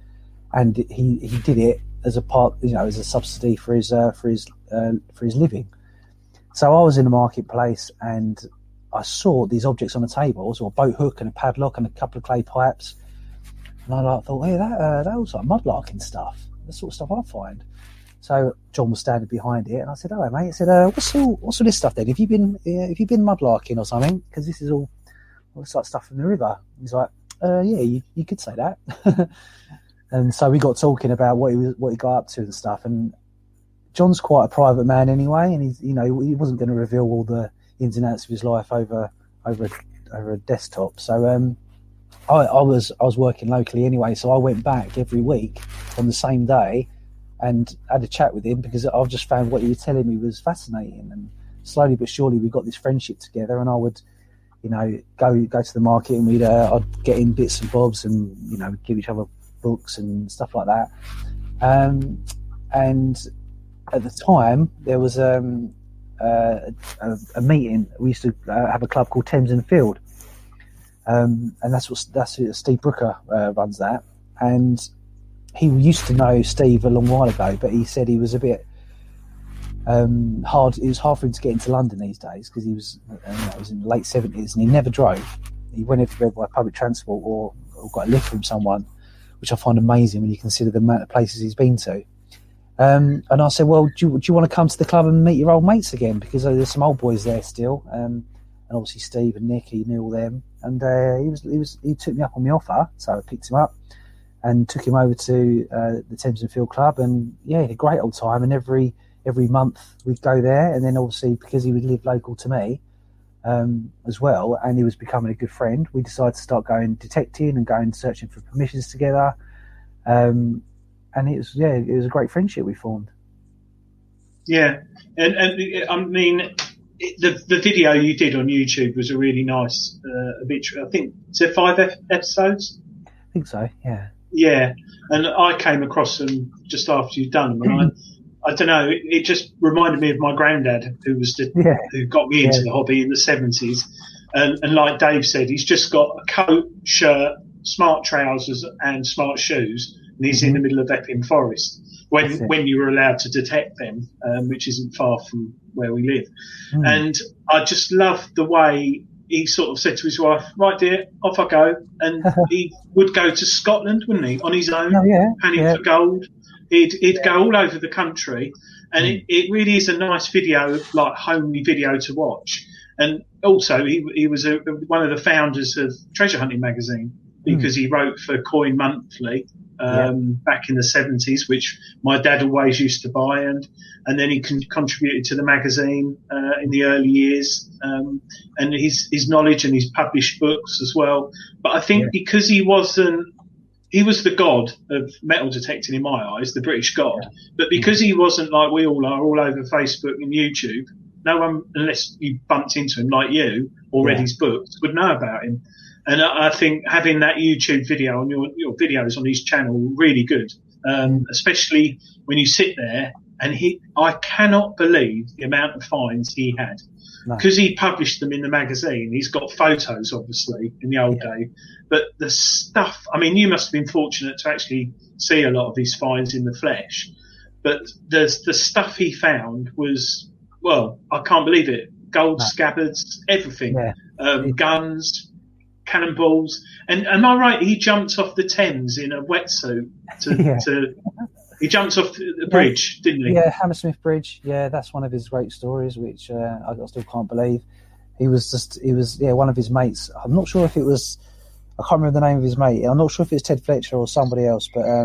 and he did it as a part, as a subsidy for his living. So I was in the marketplace and I saw these objects on the table. I saw a boat hook and a padlock and a couple of clay pipes, and I thought, hey, that looks like mudlarking stuff. The sort of stuff I find. So John was standing behind it, and I said, "Hello, mate." I said, "What's all this stuff then? Have you been mudlarking or something? Because this is all looks like stuff from the river." He's like, "Yeah, you could say that." And so we got talking about what he got up to and stuff. And John's quite a private man anyway, and he wasn't going to reveal all the ins and outs of his life over a desktop. So I was working locally anyway, so I went back every week on the same day and had a chat with him because I've just found what he was telling me was fascinating. And slowly but surely we got this friendship together, and I would, go to the market and I'd get in bits and bobs and, give each other books and stuff like that. And at the time there was a meeting. We used to have a club called Thames and Field. And that's Steve Brooker runs that. And he used to know Steve a long while ago, but he said he was a bit hard. It was hard for him to get into London these days because he was in the late 70s and he never drove. He went everywhere by public transport or got a lift from someone, which I find amazing when you consider the amount of places he's been to. And I said, well, do you want to come to the club and meet your old mates again? Because there's some old boys there still. And obviously Steve and Nick, he knew all them. And he took me up on the offer, so I picked him up and took him over to the Thames and Field Club, and he had a great old time. And every month we'd go there, and then obviously because he would live local to me as well, and he was becoming a good friend, we decided to start going detecting and going searching for permissions together. And it was a great friendship we formed. Yeah, and I mean, the video you did on YouTube was a really nice obituary. I think, is there 5 episodes? I think so, yeah. Yeah, and I came across them just after you'd done them, and I don't know, it just reminded me of my granddad, who got me into the hobby in the 70s. And like Dave said, he's just got a coat, shirt, smart trousers, and smart shoes, and he's in the middle of Epping Forest when you were allowed to detect them, which isn't far from where we live. And I just loved the way he sort of said to his wife, right, dear, off I go. And he would go to Scotland, wouldn't he, on his own, panning for gold. He'd go all over the country. And it really is a nice video, like homely video to watch. And also, he was one of the founders of Treasure Hunting magazine, because he wrote for Coin Monthly back in the 70s, which my dad always used to buy, and then he contributed to the magazine in the early years, and his knowledge, and he's published books as well. But I think because he was the god of metal detecting in my eyes, the British god, but because he wasn't like we all are, all over Facebook and YouTube, no one, unless you bumped into him like you or read his books, would know about him. And I think having that YouTube video on your videos on his channel really good, especially when you sit there and I cannot believe the amount of finds he had, because he published them in the magazine. He's got photos, obviously, in the old day, but the stuff. I mean, you must have been fortunate to actually see a lot of his finds in the flesh, but the stuff he found was, well, I can't believe it. Gold scabbards, everything, guns, cannonballs, and am I right? He jumped off the Thames in a wetsuit he jumped off the bridge, didn't he? Yeah, Hammersmith Bridge. Yeah, that's one of his great stories, which I still can't believe. He was one of his mates. I'm not sure if it was. I can't remember the name of his mate. I'm not sure if it's Ted Fletcher or somebody else, but I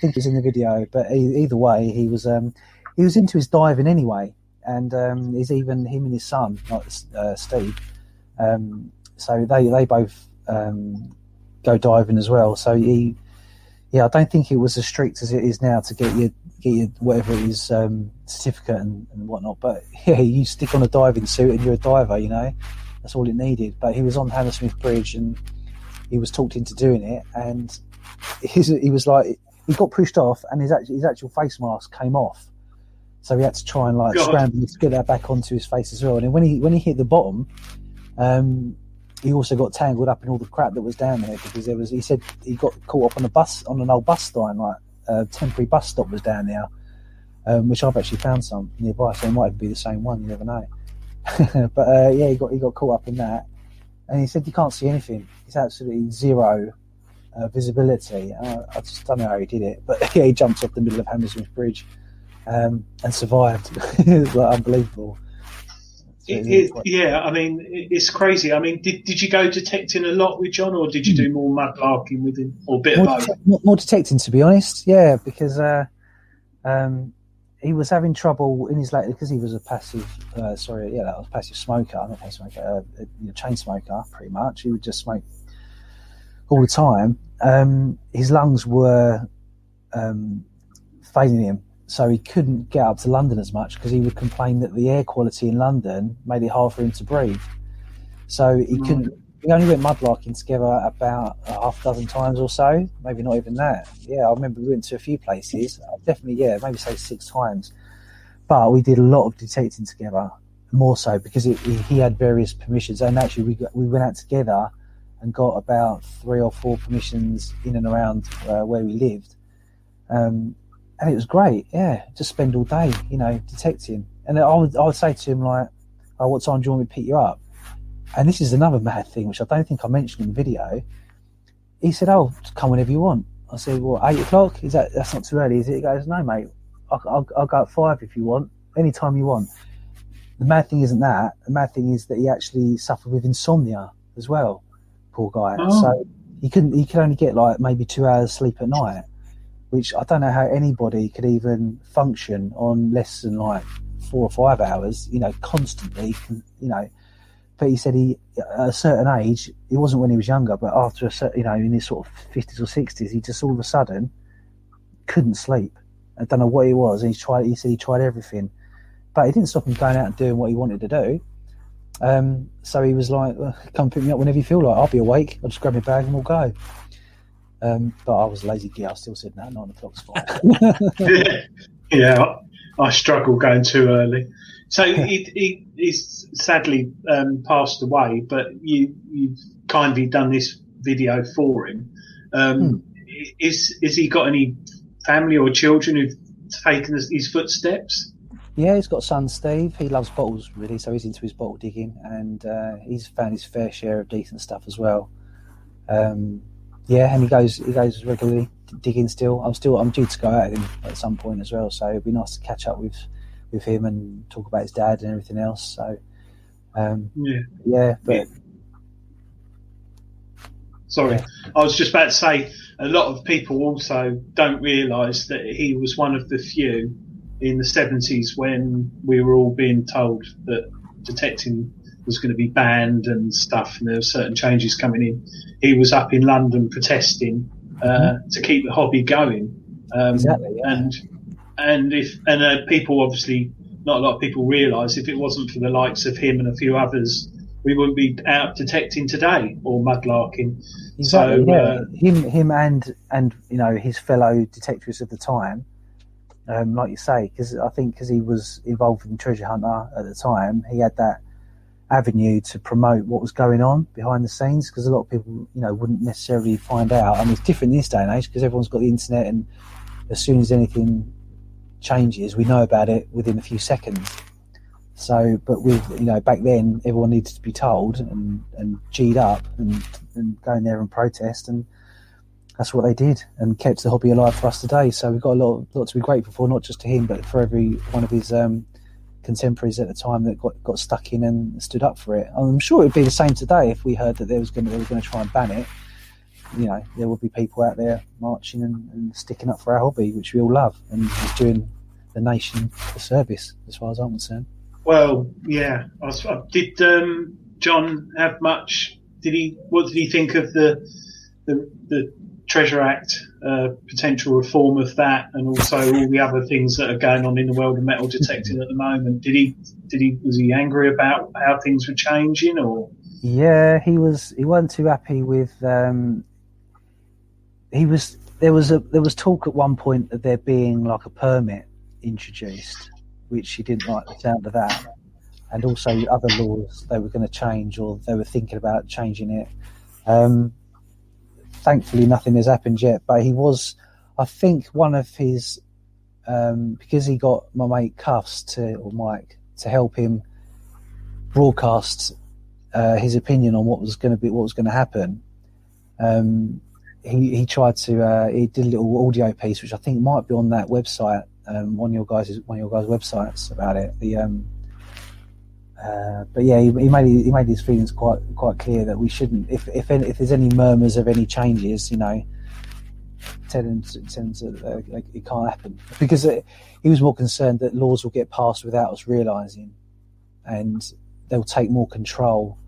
think it's in the video. But either way, he was into his diving anyway, and he's even him and his son, like Steve. So they both go diving as well. So I don't think it was as strict as it is now to get your whatever it is certificate and whatnot. But you stick on a diving suit and you're a diver. That's all it needed. But he was on Hammersmith Bridge and he was talked into doing it, and he was like, he got pushed off and his actual face mask came off. So he had to try and scramble to get that back onto his face as well. And then when he hit the bottom, he also got tangled up in all the crap that was down there, because he said he got caught up on an old bus stand, like a temporary bus stop was down there, which I've actually found some nearby, so it might be the same one, you never know. But he got caught up in that, and he said you can't see anything. It's absolutely zero visibility. I just don't know how he did it, but he jumped off the middle of Hammersmith Bridge and survived. It was unbelievable. I mean, it's crazy. I mean, did you go detecting a lot with John, or did you do more mudlarking with him, or a bit of both? More detecting, to be honest. Yeah, because he was having trouble in his later, because he was a passive. Passive smoker, not passive smoker, chain smoker, pretty much. He would just smoke all the time, his lungs were failing him, so he couldn't get up to London as much because he would complain that the air quality in London made it hard for him to breathe. So he couldn't. We only went mudlarking together about half a dozen times or so, maybe not even that. Yeah, I remember we went to a few places. Definitely, yeah, maybe say 6 times. But we did a lot of detecting together, more so because he had various permissions, and actually we went out together and got about 3 or 4 permissions in and around where we lived, and it was great. Yeah, just spend all day, detecting. And I would say to him like, "Oh, what time do you want me to pick you up?" And this is another mad thing, which I don't think I mentioned in the video. He said, "Oh, come whenever you want." I said, "Well, 8 o'clock? That's not too early, is it?" He goes, "No, mate. I'll go at 5 if you want. Anytime you want." The mad thing isn't that. The mad thing is that he actually suffered with insomnia as well. Poor guy. Oh. So he could only get like maybe 2 hours sleep at night, which I don't know how anybody could even function on less than like 4 or 5 hours, constantly, But he said at a certain age, it wasn't when he was younger, but after a certain, in his sort of 50s or 60s, he just all of a sudden couldn't sleep. I don't know what it was. And he said he tried everything, but it didn't stop him going out and doing what he wanted to do. So he was like, "Come pick me up whenever you feel like. I'll be awake. I'll just grab my bag and we'll go." But I was a lazy git. I still said, "No, 9 o'clock's fine." Yeah, I struggle going too early. So he's sadly passed away, but you've kindly done this video for him. Is he got any family or children who've taken his footsteps? Yeah, he's got a son, Steve. He loves bottles, really, so he's into his bottle digging, and he's found his fair share of decent stuff as well. Yeah, and he goes regularly digging still. I'm due to go out with him at some point as well, so it'd be nice to catch up with him and talk about his dad and everything else. So but sorry, yeah. I was just about to say a lot of people also don't realise that he was one of the few in the 70s when we were all being told that detecting was going to be banned and stuff, and there were certain changes coming in. He was up in London protesting to keep the hobby going. Exactly, yeah. And people, obviously, not a lot of people realise if it wasn't for the likes of him and a few others, we wouldn't be out detecting today or mudlarking. Exactly, So yeah. Him and his fellow detectorists of the time, like you say, because he was involved in Treasure Hunter at the time, he had that avenue to promote what was going on behind the scenes, because a lot of people wouldn't necessarily find out. I mean, it's different in this day and age because everyone's got the internet, and as soon as anything changes, we know about it within a few seconds. So, but with back then, everyone needed to be told and G'd up and go in there and protest, and that's what they did and kept the hobby alive for us today. So we've got a lot to be grateful for, not just to him, but for every one of his contemporaries at the time that got stuck in and stood up for it. I'm sure it would be the same today if we heard that they were going to try and ban it. There would be people out there marching and sticking up for our hobby, which we all love, and is doing the nation a service, as far as I'm concerned. Well, yeah. Did John have much? What did he think of the Treasure Act, potential reform of that, and also all the other things that are going on in the world of metal detecting at the moment? Was he angry about how things were changing, or? Yeah, he wasn't too happy with. There was talk at one point of there being like a permit introduced, which he didn't like the sound of that, and also other laws they were going to change, or they were thinking about changing it. Thankfully, nothing has happened yet, but I think one of his, because he got my mate Mike to help him broadcast his opinion on what was going to happen. He tried to he did a little audio piece, which I think might be on that website, one of your guys' websites about it. But yeah, he made his feelings quite clear that we shouldn't, if there's any murmurs of any changes, tell him that it can't happen, because he was more concerned that laws will get passed without us realising, and they'll take more control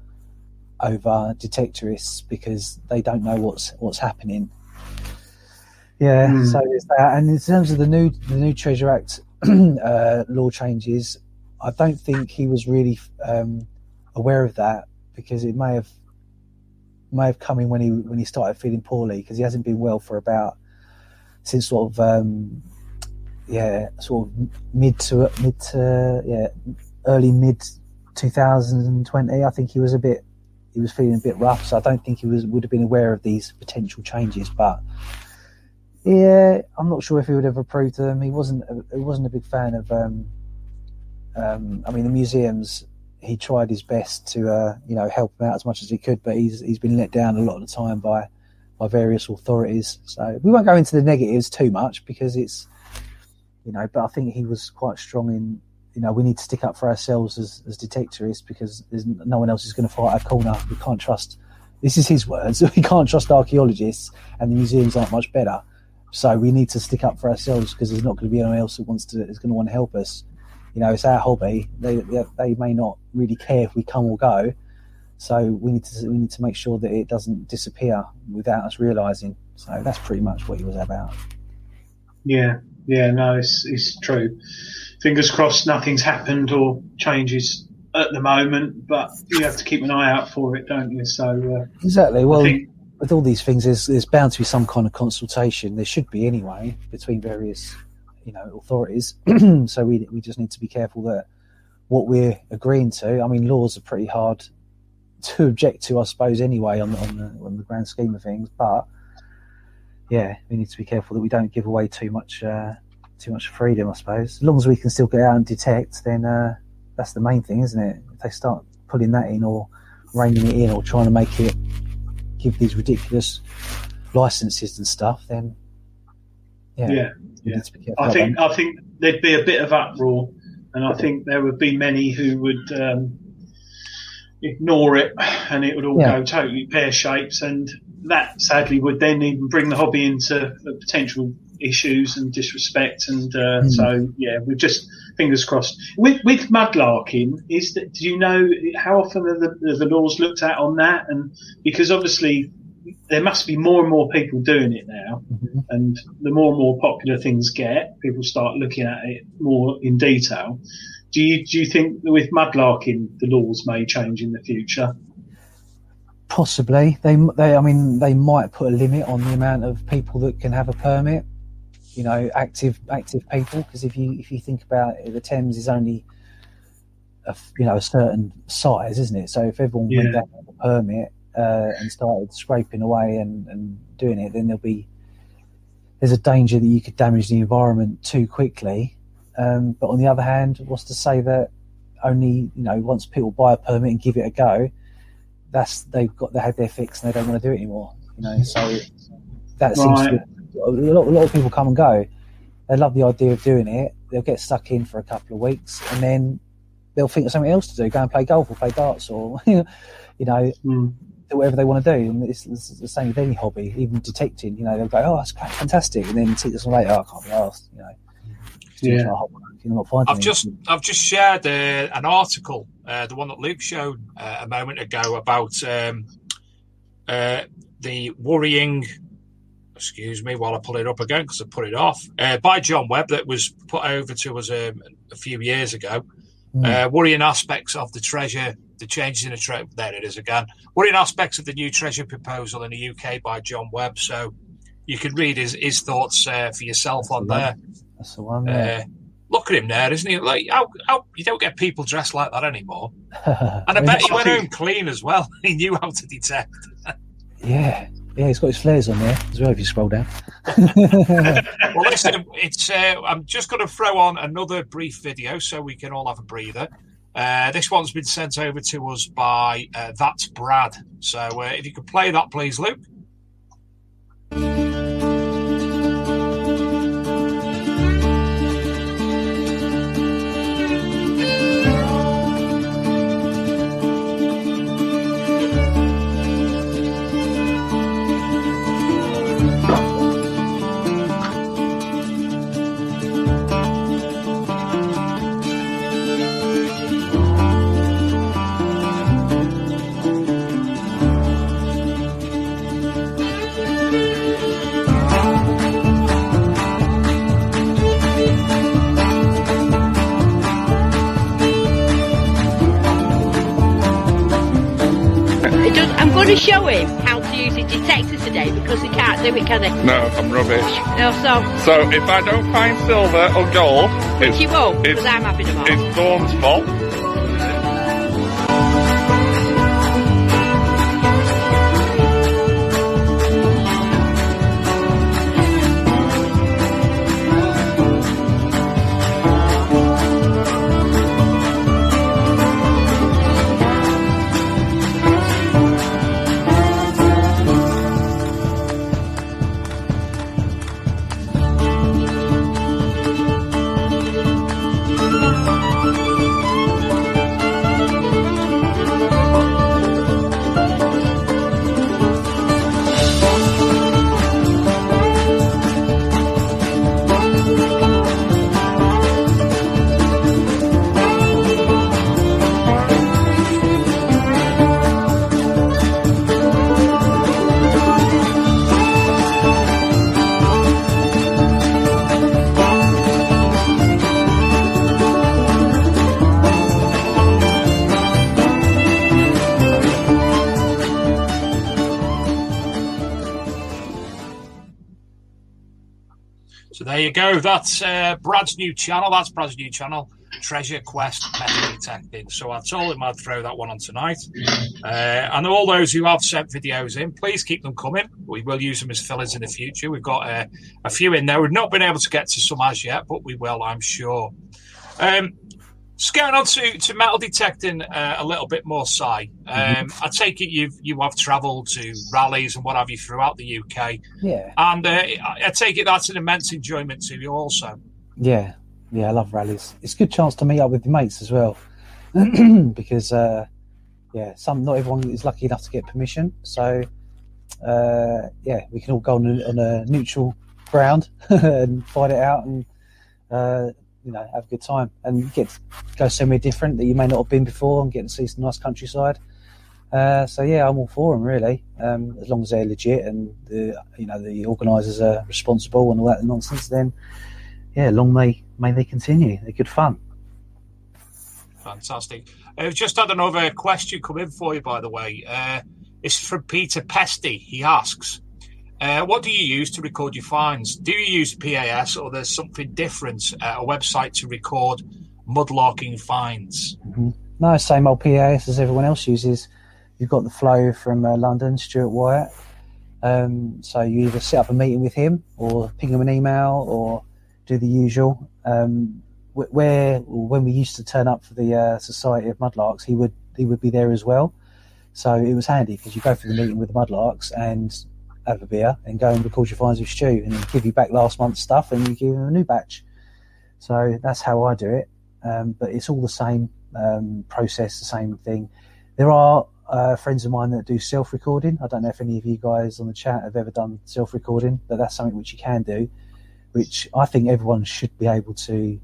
over detectorists because they don't know what's happening. Yeah, so there's that. And in terms of the new Treasure Act law changes, I don't think he was really aware of that, because it may have come in when he started feeling poorly, because he hasn't been well for since sort of early mid 2020. I think he was feeling a bit rough, so I don't think he would have been aware of these potential changes. But yeah, I'm not sure if he would have approved them. He wasn't a big fan of. I mean, the museums. He tried his best to help him out as much as he could, but he's been let down a lot of the time by various authorities. So we won't go into the negatives too much, because it's but I think he was quite strong in we need to stick up for ourselves as detectorists, because there's no one else is going to fight our corner. We can't trust. This is his words. We can't trust archaeologists, and the museums aren't much better. So we need to stick up for ourselves, because there's not going to be anyone else is going to want to help us. It's our hobby. They may not really care if we come or go, so we need to make sure that it doesn't disappear without us realising. So that's pretty much what he was about. Yeah, no, it's true. Fingers crossed nothing's happened or changes at the moment, but you have to keep an eye out for it, don't you? So exactly. Well, with all these things, there's bound to be some kind of consultation. There should be anyway, between various authorities. So we just need to be careful that what we're agreeing to. I mean, laws are pretty hard to object to, I suppose, anyway, on the grand scheme of things. But yeah, we need to be careful that we don't give away too much freedom, I suppose. As long as we can still get out and detect, then that's the main thing, isn't it? If they start putting that in, or reining it in, or trying to give these ridiculous licenses and stuff, then yeah. I think there'd be a bit of uproar, and I think there would be many who would ignore it, and it would all go totally pear-shaped, and that sadly would then even bring the hobby into potential issues and disrespect, and so we're just fingers crossed. With mudlarking, do you know how often are the laws looked at on that? And because obviously there must be more and more people doing it now, and the more and more popular things get, people start looking at it more in detail. Do you think that with mudlarking the laws may change in the future? Possibly. They might put a limit on the amount of people that can have a permit. Active people, because if you think about it, the Thames is only a certain size, isn't it? So if everyone went down with a permit and started scraping away and doing it, then there's a danger that you could damage the environment too quickly. But on the other hand, what's to say that only once people buy a permit and give it a go, they had their fix and they don't want to do it anymore. So that seems to be a lot of people come and go. They love the idea of doing it. They'll get stuck in for a couple of weeks, and then they'll think of something else to do, go and play golf or play darts, or do whatever they want to do. And it's the same with any hobby, even detecting. They'll go, "Oh, that's fantastic," and then 6 months later, "Oh, I can't be asked." You're not finding I've just shared an article, the one that Luke showed a moment ago, about the worrying. Excuse me while I pull it up again, because I put it off, by John Webb, that was put over to us a few years ago. Worrying aspects of the treasure, the changes in the treasure. There it is again. Worrying aspects of the new treasure proposal in the UK by John Webb. So you can read his thoughts for yourself on there. That's the one. Yeah. Look at him there, isn't he? Like, how you don't get people dressed like that anymore. And I bet he went home clean as well. He knew how to detect. Yeah, he's got his flares on there as well, if you scroll down. Well, listen, I'm just going to throw on another brief video so we can all have a breather. This one's been sent over to us by That's Brad. So if you could play that, please, Luke. going to show him how to use his detector today because he can't do it, can he? No, I'm rubbish. No, So if I don't find silver or gold, which you won't, because I'm having them all. It's Dawn's fault. So there you go. That's Brad's new channel. That's Brad's new channel, Treasure Quest Metal Detecting. So I told him I'd throw that one on tonight. And all those who have sent videos in, please keep them coming. We will use them as fillers in the future. We've got a few in there. We've not been able to get to some as yet, but we will, I'm sure. Just going on to metal detecting a little bit more, Si. I take it you have travelled to rallies and what have you throughout the UK. Yeah. And I take it that's an immense enjoyment to you also. Yeah, I love rallies. It's a good chance to meet up with your mates as well, because not everyone is lucky enough to get permission. So we can all go on a neutral ground and fight it out and have a good time and get to go somewhere different that you may not have been before and get to see some nice countryside. I'm all for them really, as long as they're legit and the organisers are responsible and all that nonsense. Then long may they continue. They're good fun. Fantastic. I've just had another question come in for you, by the way. It's from Peter Pesty. He asks, what do you use to record your finds? Do you use PAS or there's something different, a website to record mudlarking finds? Mm-hmm. No, same old PAS as everyone else uses. You've got the Flo from London, Stuart Wyatt. So you either set up a meeting with him or ping him an email or do the usual. When we used to turn up for the Society of Mudlarks, he would be there as well. So it was handy because you go for the meeting with the Mudlarks and have a beer and go and record your finds with Stu and he'll give you back last month's stuff and you give him a new batch. So that's how I do it. But it's all the same process, the same thing. There are friends of mine that do self-recording. I don't know if any of you guys on the chat have ever done self-recording, but that's something which you can do, which I think everyone should be able to,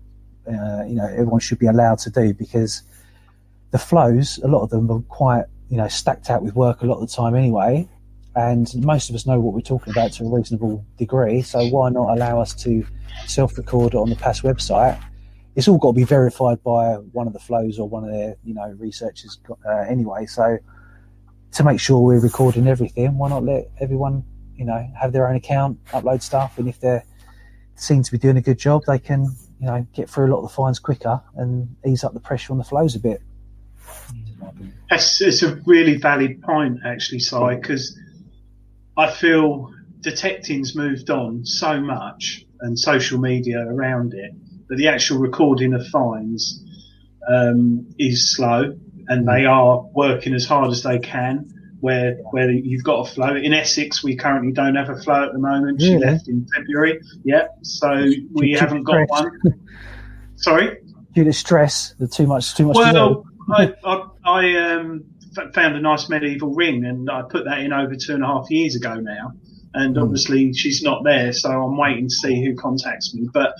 everyone should be allowed to do, because the flows, a lot of them are quite, stacked out with work a lot of the time anyway, and most of us know what we're talking about to a reasonable degree, so why not allow us to self-record on the PAS website? It's all got to be verified by one of the flows or one of their, researchers anyway, so to make sure we're recording everything, why not let everyone, have their own account, upload stuff, and if they seem to be doing a good job, they can, get through a lot of the finds quicker and ease up the pressure on the flows a bit. It's a really valid point, actually, Si, because I feel detecting's moved on so much and social media around it that the actual recording of finds is slow, and they are working as hard as they can. Where you've got a flow in Essex, we currently don't have a flow at the moment. She left in February. Yeah, so we haven't got one. Sorry, due to stress, too much. Well, I found a nice medieval ring, and I put that in over 2.5 years ago now. And obviously she's not there, so I'm waiting to see who contacts me. But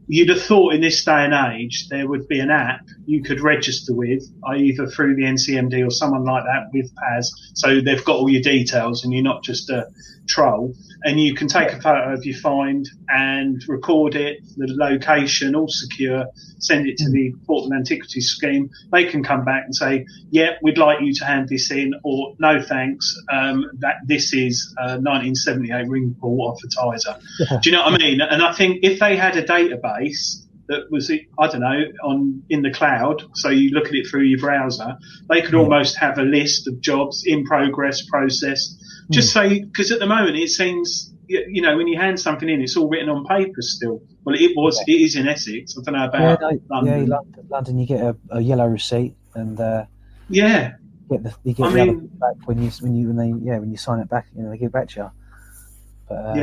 you'd have thought in this day and age there would be an app you could register with, either through the NCMD or someone like that with PAS, so they've got all your details and you're not just a patrol, and you can take a photo of your find and record it, the location, all secure, send it to the Portland Antiquities Scheme. They can come back and say, yeah, we'd like you to hand this in, or no thanks, that this is a 1978 ring pull advertiser. Do you know what I mean? And I think if they had a database that was, I don't know, in the cloud, so you look at it through your browser, they could almost have a list of jobs in progress, process. Just say, because at the moment it seems, you know, when you hand something in, it's all written on paper still. Well, it is in Essex. I don't know about London. Yeah, London, you get a yellow receipt, and you get the other back when you sign it back. You know, they give it back to you. But,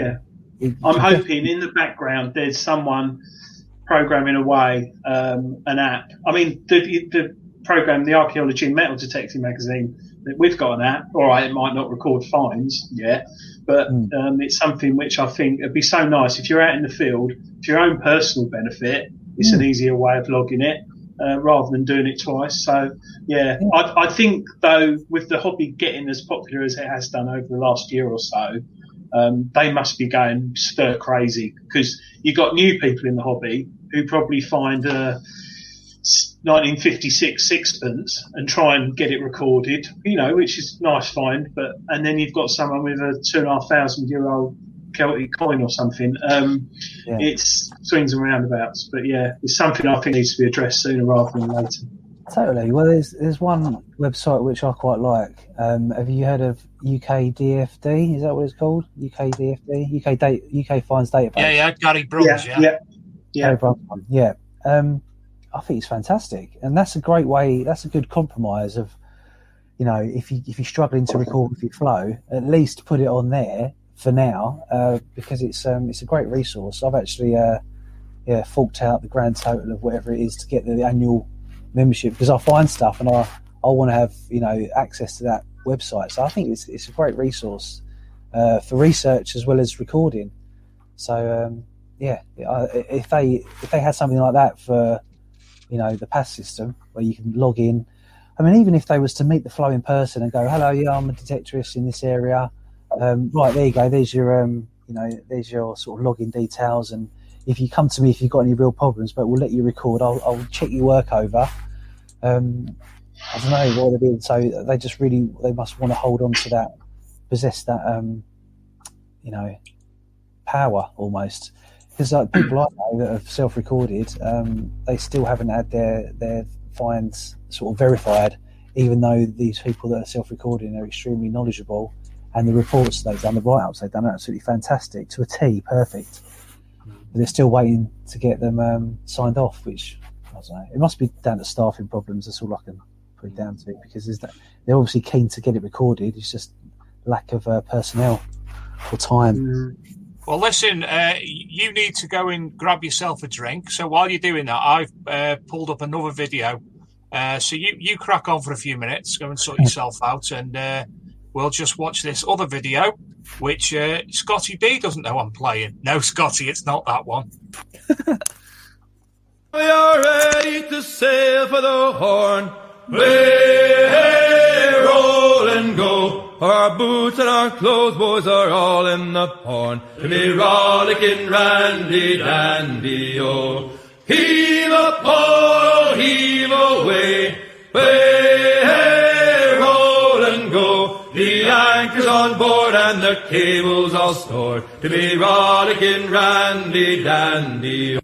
I'm hoping in the background there's someone programming away an app. I mean, the program, the Archaeology and Metal Detecting magazine, we've got an app. All right, it might not record finds yet, but it's something which I think would be so nice if you're out in the field, for your own personal benefit. It's an easier way of logging it rather than doing it twice. So, yeah, I think, though, with the hobby getting as popular as it has done over the last year or so, they must be going stir crazy, because you've got new people in the hobby who probably find a 1956 sixpence and try and get it recorded, you know, which is a nice find. And then you've got someone with a 2,500-year-old Celtic coin or something. It's swings and roundabouts, but yeah, it's something I think needs to be addressed sooner rather than later. Totally. Well, there's one website which I quite like. Have you heard of UKDFD? Is that what it's called? UKDFD? UK Finds Database. Yeah, Gary Bruns, Gary Bruns one, yeah. I think it's fantastic, and that's a great way. That's a good compromise of, you know, if you're struggling to record with your flow, at least put it on there for now, because it's a great resource. I've actually forked out the grand total of whatever it is to get the annual membership, because I find stuff and I want to have, you know, access to that website. So I think it's a great resource for research as well as recording. So if they had something like that for, you know, the PAS system where you can log in. I mean, even if they was to meet the flow in person and go, hello, yeah, I'm a detectorist in this area. Right, there you go. There's your, there's your sort of login details. And if you come to me, if you've got any real problems, but we'll let you record. I'll check your work over. I don't know what they're doing. So they must want to hold on to that, possess that, power almost. Because people I know that have self-recorded, they still haven't had their finds sort of verified, even though these people that are self-recording are extremely knowledgeable, and the reports they've done, the write-ups they've done are absolutely fantastic, to a T, perfect. But they're still waiting to get them signed off, which, I don't know, it must be down to staffing problems. That's all I can put it down to, because they're obviously keen to get it recorded. It's just lack of personnel or time. Well, listen, you need to go and grab yourself a drink. So while you're doing that, I've pulled up another video. So you crack on for a few minutes, go and sort yourself out, and we'll just watch this other video, which Scotty D doesn't know I'm playing. No, Scotty, it's not that one. We are ready to sail for the Horn. Way, roll and go. Our boots and our clothes, boys, are all in the horn. To be rollicking randy dandy, oh. Heave up, oh, heave away. Way, hey, roll and go. The anchor's on board and the cable's all stored. To be rollicking randy dandy, oh.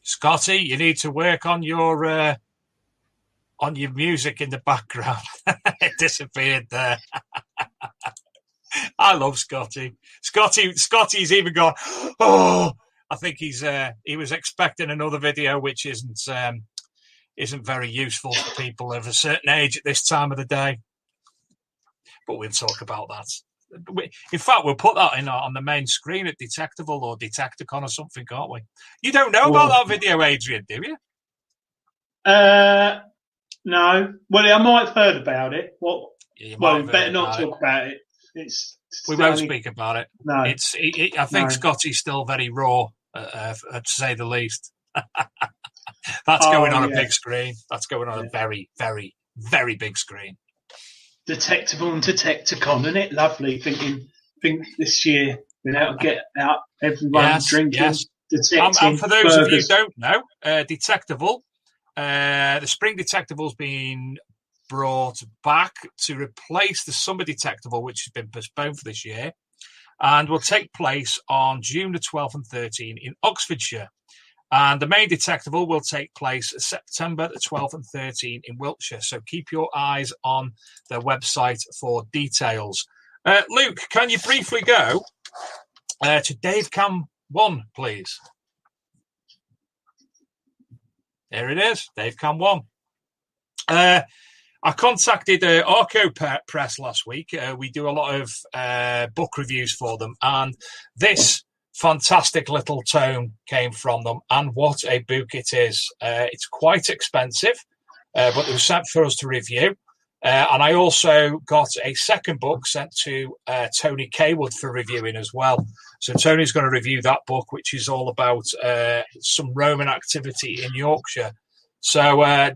Scotty, you need to work on your music in the background. It disappeared there. I love Scotty. Scotty's even gone, oh, I think he was expecting another video which isn't very useful for people of a certain age at this time of the day. But we'll talk about that. In fact, we'll put that on the main screen at Detectable or Detecticon or something, can't we? You don't know about that video, Adrian, do you? No. Well, I might have heard about it. Better not talk about it. We won't speak about it. No. I think Scotty's still very raw, to say the least. That's going on a yeah. big screen. That's going on a very, very, very big screen. Detectable and Detecticon, isn't it? Lovely. Think this year, been able to get out, everyone drinking, detecting. And for those of you who burgers. don't know, Detectable, the Spring Detectable's been brought back to replace the Summer Detectable, which has been postponed for this year, and will take place on June the 12th and 13th in Oxfordshire. And the main Detectable will take place September the 12th and 13th in Wiltshire. So keep your eyes on their website for details. Luke, can you briefly go to Dave Cam 1, please? There it is, Dave Cam 1. I contacted Arco Press last week. We do a lot of book reviews for them, and this fantastic little tome came from them, and what a book it is. It's quite expensive, but it was sent for us to review. And I also got a second book sent to Tony Kaywood for reviewing as well. So Tony's going to review that book, which is all about some Roman activity in Yorkshire. So a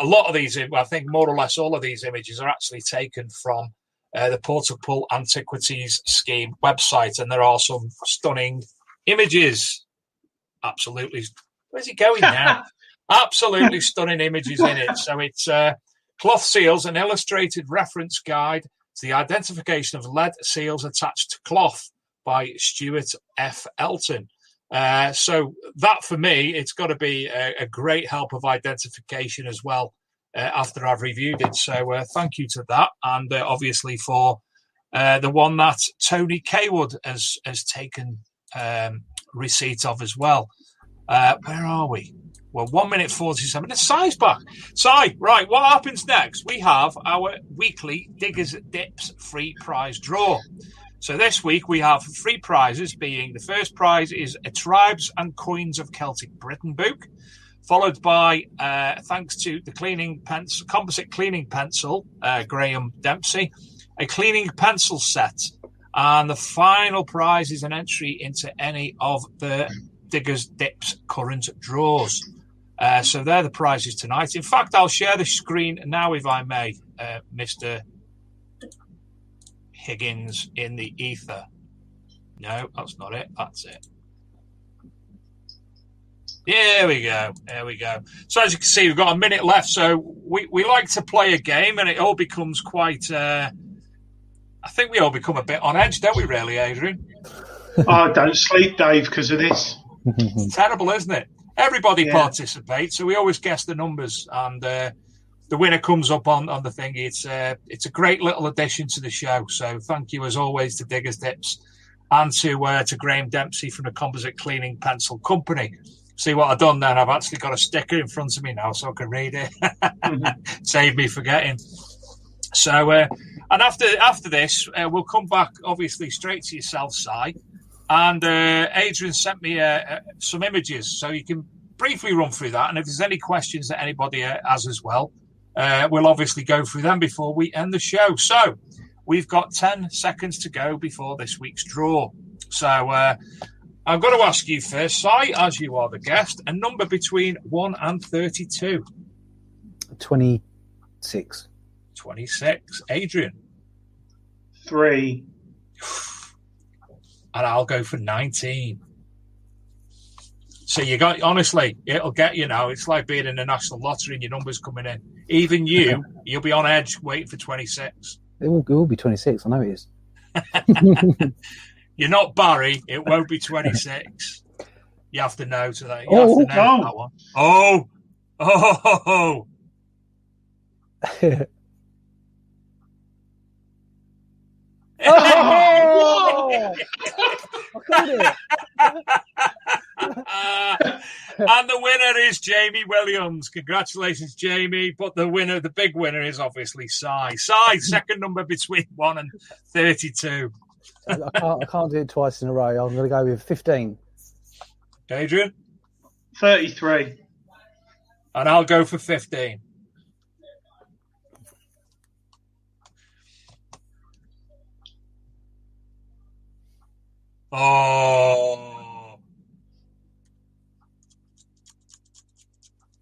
lot of these, I think more or less all of these images are actually taken from the Portable Antiquities Scheme website, and there are some stunning images. Absolutely. Where's he going now? Absolutely stunning images in it. So it's Cloth Seals, an illustrated reference guide to the identification of lead seals attached to cloth by Stuart F. Elton. So that, for me, it's got to be a great help of identification as well after I've reviewed it. So thank you to that. And obviously for the one that Tony Kaywood has taken receipt of as well. Where are we? Well, 1 minute 47. The Si's back. Si, right, what happens next? We have our weekly Diggers Dips free prize draw. So this week we have 3 prizes, being the first prize is a Tribes and Coins of Celtic Britain book, followed by, thanks to the composite cleaning pencil, Graham Dempsey, a cleaning pencil set. And the final prize is an entry into any of the Diggers Dips current draws. So they're the prizes tonight. In fact, I'll share the screen now, if I may, Mr. Higgins in the ether. No, that's not it. That's it. There we go. There we go. So as you can see, we've got a minute left. So we like to play a game, and it all becomes quite... I think we all become a bit on edge, don't we, really, Adrian? I don't sleep, Dave, because of this. It's terrible, isn't it? Everybody participates, so we always guess the numbers, and the winner comes up on the thing. It's a great little addition to the show. So thank you, as always, to Diggers Dips and to Graham Dempsey from the Composite Cleaning Pencil Company. See what I've done then? I've actually got a sticker in front of me now so I can read it. Save me forgetting. So, and after this, we'll come back, obviously, straight to yourself, Si. And Adrian sent me some images, so you can briefly run through that. And if there's any questions that anybody has as well, we'll obviously go through them before we end the show. So we've got 10 seconds to go before this week's draw. So I'm going to ask you first, Si, as you are the guest, a number between 1 and 32. 26. 26. Adrian? 3. And I'll go for 19. So you got, honestly, it'll get you now. It's like being in the national lottery and your numbers coming in. Even you'll be on edge waiting for 26. It will be 26. I know it is. You're not Barry. It won't be 26. You have to know to that. You have to know that one. Oh. And the winner is Jamie Williams. Congratulations, Jamie. But the big winner is obviously Si. Si, second number between 1 and 32. I can't do it twice in a row. I'm going to go with 15. Adrian? 33. And I'll go for 15. Oh.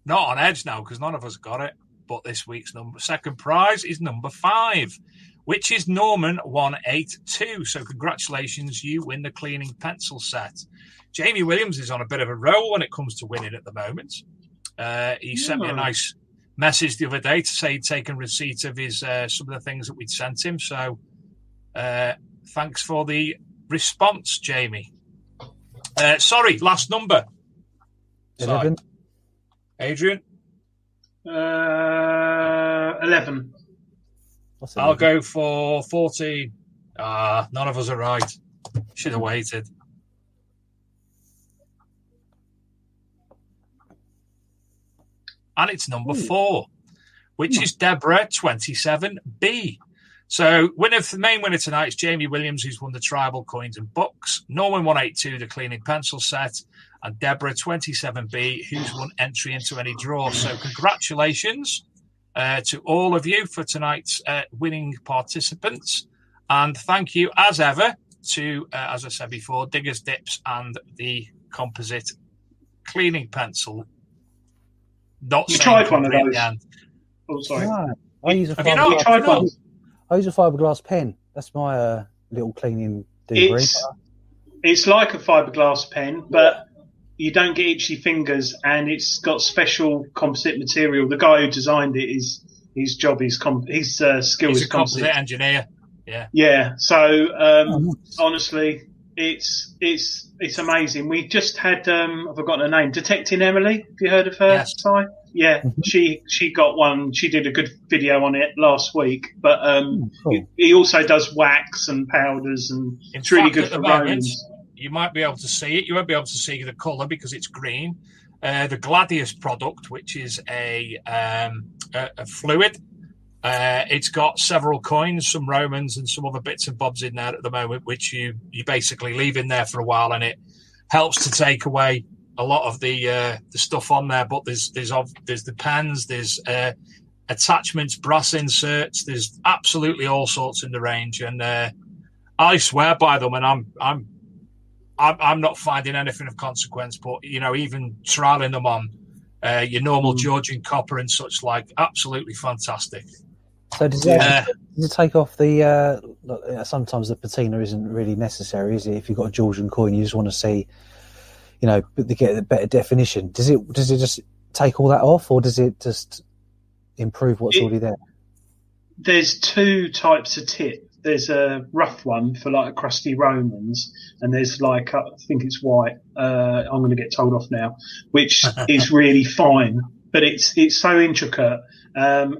not on edge now because none of us got it. But this week's second prize is number 5, which is Norman 182. So congratulations, you win the cleaning pencil set. Jamie Williams is on a bit of a roll when it comes to winning at the moment. He sent me a nice message the other day to say he'd taken receipt of his some of the things that we'd sent him. So thanks for the response, Jamie. Sorry, last number. 11. Adrian? 11. I'll go for 14. None of us are right. Should have waited. And it's number 4, which is Deborah 27B. So the main winner tonight is Jamie Williams, who's won the tribal coins and books, Norman 182, the cleaning pencil set, and Deborah 27B, who's won entry into any draw. So congratulations to all of you for tonight's winning participants. And thank you, as ever, to, as I said before, Diggers Dips and the composite cleaning pencil. Not you tried one of those. Oh, sorry. No, I use a fiberglass pen. That's my little cleaning degree. It's like a fiberglass pen, but you don't get itchy fingers, and it's got special composite material. The guy who designed it his job is his skill is a composite engineer. Yeah. Yeah. So honestly, it's amazing. We just had I've forgotten her name, Detecting Emily. Have you heard of her? Yes. Si? Yeah, she got one. She did a good video on it last week. But cool. he also does wax and powders, and it's really good for Romans. You might be able to see it. You won't be able to see the colour because it's green. The Gladius product, which is a fluid. It's got several coins, some Romans and some other bits and bobs in there at the moment, which you basically leave in there for a while, and it helps to take away a lot of the stuff on there. But there's the pens, there's attachments, brass inserts, there's absolutely all sorts in the range, and I swear by them, and I'm not finding anything of consequence. But even trialing them on your normal Georgian copper and such like, absolutely fantastic. So does it take off the? Sometimes the patina isn't really necessary, is it? If you've got a Georgian coin, you just want to see, to get a better definition. Does it just take all that off, or does it just improve what's already there? There's 2 types of tip. There's a rough one for like crusty Romans, and there's like I think it's white. I'm going to get told off now, which is really fine, but it's so intricate. And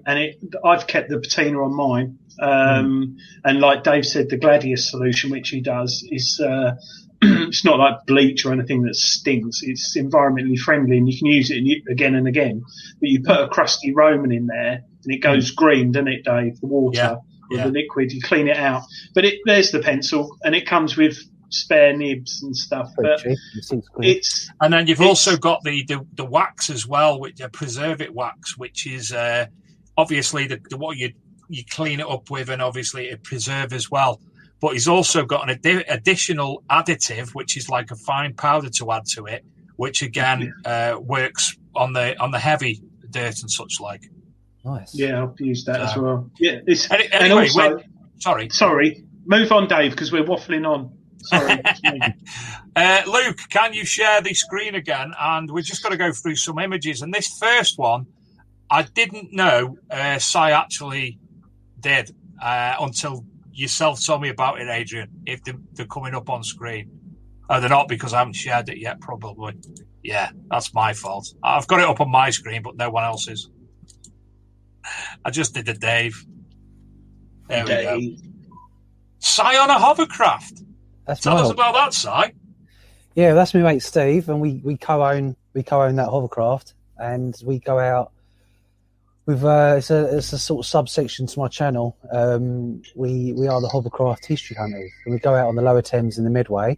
I've kept the patina on mine. And like Dave said, the Gladius solution, which he does, is it's not like bleach or anything that stinks. It's environmentally friendly, and you can use it again and again. But you put a crusty Roman in there, and it goes green, doesn't it, Dave? The water with the liquid, you clean it out. But there's the pencil, and it comes with spare nibs and stuff. But and then you've also got the wax as well, which preserve it wax, which is obviously the what you clean it up with, and obviously it preserves as well. But he's also got an additional additive, which is like a fine powder to add to it, which again works on the heavy dirt and such like. Nice. Yeah, I've used that as well. Yeah. Anyway, sorry. Move on, Dave, because we're waffling on. Sorry. Luke, can you share the screen again? And we're just going to go through some images. And this first one, I didn't know Si actually did until yourself told me about it, Adrian, if they're coming up on screen. Oh, they're not, because I haven't shared it yet, probably. Yeah, that's my fault. I've got it up on my screen, but no one else's. I just did the Dave. There we go. Si on a hovercraft. Tell us about that, Si. Yeah, that's my mate Steve, and we co-own that hovercraft, and we go out with it's a sort of subsection to my channel. We are the hovercraft history hunters, and we go out on the Lower Thames and the Medway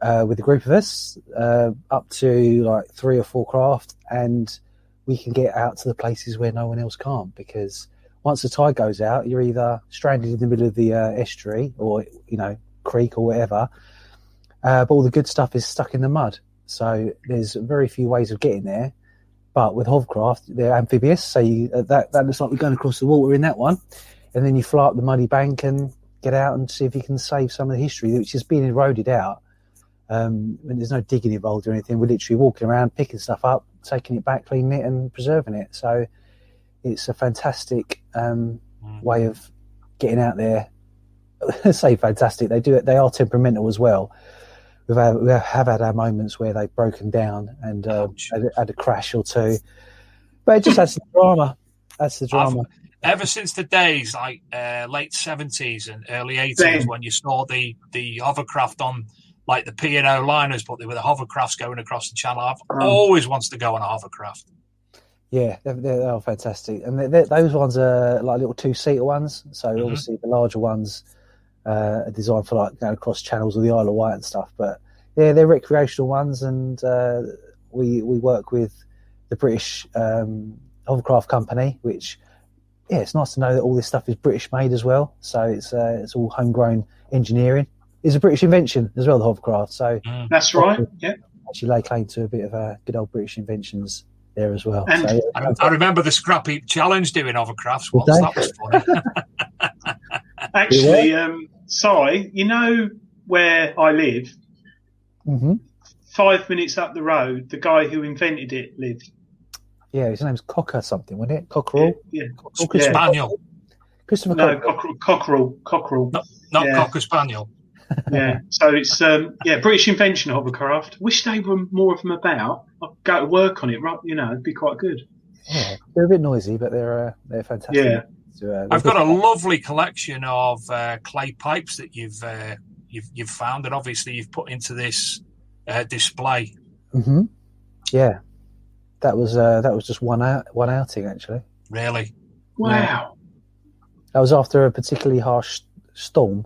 with a group of us up to like 3 or 4 craft, and we can get out to the places where no one else can't, because once the tide goes out, you're either stranded in the middle of the estuary or creek or whatever, but all the good stuff is stuck in the mud. So there's very few ways of getting there, But with hovercraft, they're amphibious, so that looks like we're going across the water in that one, and then you fly up the muddy bank and get out and see if you can save some of the history, which is being eroded out. When there's no digging involved or anything, we're literally walking around, picking stuff up, taking it back, cleaning it, and preserving it. So it's a fantastic way of getting out there. I say fantastic. They do it. They are temperamental as well. We have had our moments where they've broken down and had a crash or two, but it just adds the drama. That's the drama. Ever since the days like late 70s and early 80s when you saw the hovercraft on like the P&O liners, but they were the hovercrafts going across the channel. I've always wanted to go on a hovercraft. Yeah, they are fantastic, and those ones are like little 2-seater ones. So obviously the larger ones are designed for like going across channels of the Isle of Wight and stuff. But yeah, they're recreational ones, and we work with the British hovercraft company, which it's nice to know that all this stuff is British made as well. So it's all homegrown engineering. It's a British invention as well, the hovercraft. So that's right. Yeah, actually lay claim to a bit of good old British inventions there as well. And so, I remember the Scrap Heap Challenge doing hovercrafts once. That was funny. Actually, Si, you know where I live? 5 minutes up the road, the guy who invented it lived. Yeah, his name's Cocker something, wasn't it? Cockerell? Yeah. Spaniel. Christopher Cockerell. Cockerell. Not Cocker Spaniel. Yeah, so it's British invention hovercraft. Wish they were more of them about. I'd go to work on it, right? You know, it'd be quite good. Yeah, they're a bit noisy, but they're fantastic. Yeah, so, I've got a lovely collection of clay pipes that you've found, and obviously you've put into this display. Yeah, that was just one outing actually. Really? Wow. Yeah. That was after a particularly harsh storm.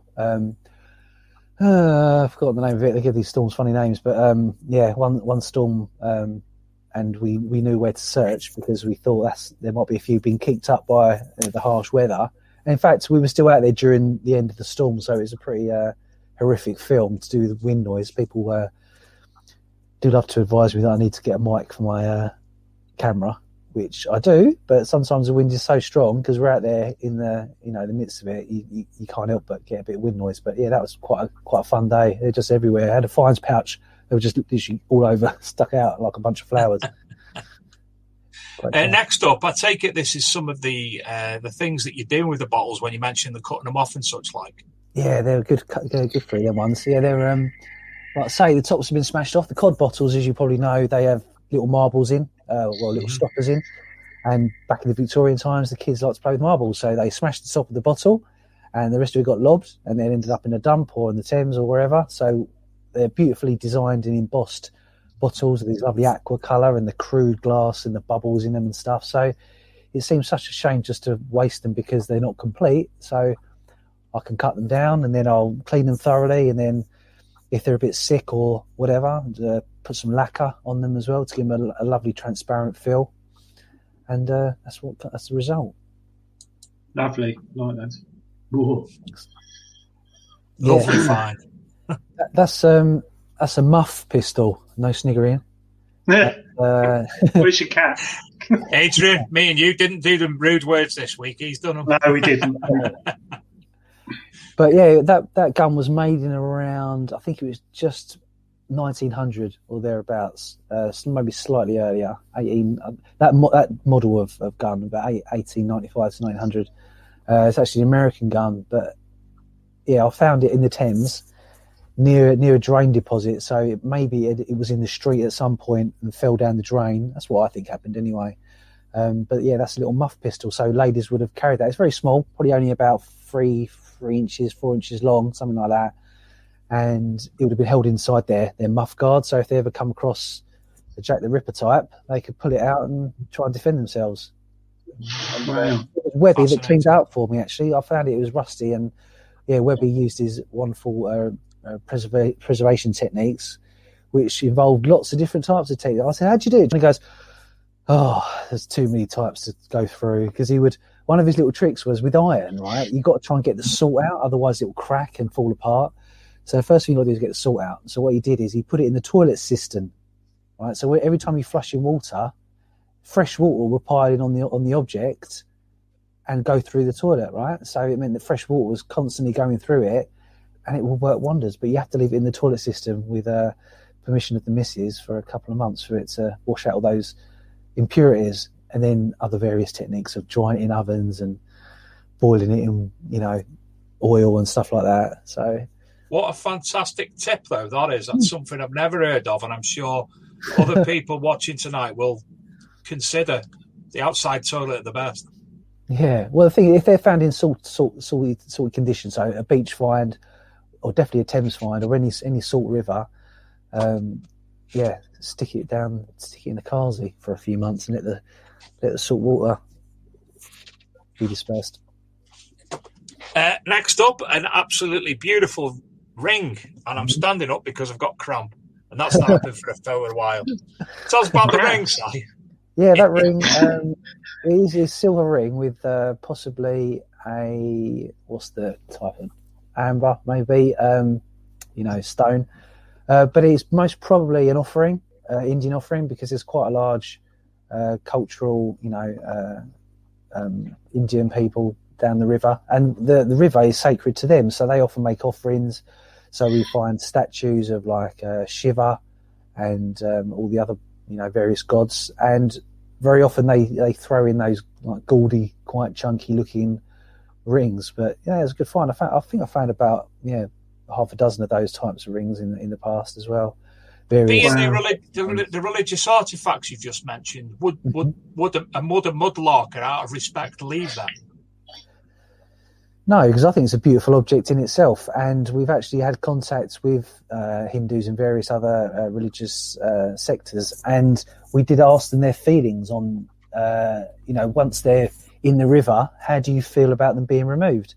I've forgotten the name of it. They give these storms funny names, but one storm, and we knew where to search because we thought there might be a few being kicked up by the harsh weather. And in fact, we were still out there during the end of the storm, so it was a pretty horrific film to do with wind noise. People do love to advise me that I need to get a mic for my camera, which I do, but sometimes the wind is so strong because we're out there in the the midst of it, you can't help but get a bit of wind noise. But yeah, that was quite a fun day. They're just everywhere. I had a fines pouch. They were just literally all over, stuck out like a bunch of flowers. Next up, I take it this is some of the things that you're doing with the bottles when you mentioned the cutting them off and such like. Yeah, they're good for them ones. Yeah, they're like I say, the tops have been smashed off. The cod bottles, as you probably know, they have little marbles in. Little stoppers in, and back in the Victorian times the kids liked to play with marbles, so they smashed the top of the bottle and the rest of it got lobbed and then ended up in a dump or in the Thames or wherever. So they're beautifully designed and embossed bottles with these lovely aqua colour and the crude glass and the bubbles in them and stuff. So it seems such a shame just to waste them because they're not complete. So I can cut them down and then I'll clean them thoroughly, and then if they're a bit sick or whatever, put some lacquer on them as well to give them a lovely transparent feel, and that's the result. Lovely, like that. Ooh. Lovely find. That's a muff pistol, no sniggering. Where's your cat? Adrian, me and you didn't do the rude words this week. He's done them. No, we didn't. But yeah, that gun was made in around, I think it was just 1900 or thereabouts, maybe slightly earlier. That model of gun, about 1895 to 1900. It's actually an American gun, but yeah, I found it in the Thames near a drain deposit. So maybe it was in the street at some point and fell down the drain. That's what I think happened anyway. But yeah, that's a little muff pistol. So ladies would have carried that. It's very small, probably only about 4 inches long, something like that. And it would have been held inside their muff guard. So if they ever come across a Jack the Ripper type, they could pull it out and try and defend themselves. Wow. It was Webby that cleaned it out for me, actually. I found it was rusty, and yeah, Webby used his wonderful preservation techniques, which involved lots of different types of techniques. I said, how'd you do it? And he goes, there's too many types to go through, because one of his little tricks was with iron, right? You've got to try and get the salt out, otherwise it will crack and fall apart. So the first thing you've got to do is get the salt out. So what he did is he put it in the toilet cistern, right? So every time you flush in water, fresh water were piling on the object and go through the toilet, right? So it meant that fresh water was constantly going through it, and it will work wonders. But you have to leave it in the toilet system with permission of the missus for a couple of months for it to wash out all those impurities, and then other various techniques of drying it in ovens and boiling it in, oil and stuff like that. So, what a fantastic tip, though, that is. That's something I've never heard of, and I'm sure other people watching tonight will consider the outside toilet the best. Yeah, well, the thing, if they're found in salty conditions, so a beach find, or definitely a Thames find, or any salt river, stick it in the Kazi for a few months and let the salt water be dispersed. Next up, an absolutely beautiful ring, and I'm standing up because I've got cramp, and that's not happened for a while. Tell us about the ring, Si. Yeah, that ring is a silver ring with possibly what's the type of amber, maybe, stone. But it's most probably an offering, Indian offering, because there's quite a large cultural, Indian people down the river, and the river is sacred to them, so they often make offerings. So we find statues of like Shiva and all the other, various gods, and very often they throw in those like gaudy, quite chunky looking rings. But yeah, it was good fun. I think I found about half a dozen of those types of rings in the past as well. Being the religious artifacts you've just mentioned, would a mudlarker out of respect leave them? No, because I think it's a beautiful object in itself, and we've actually had contacts with Hindus and various other religious sectors, and we did ask them their feelings on, once they're in the river, how do you feel about them being removed?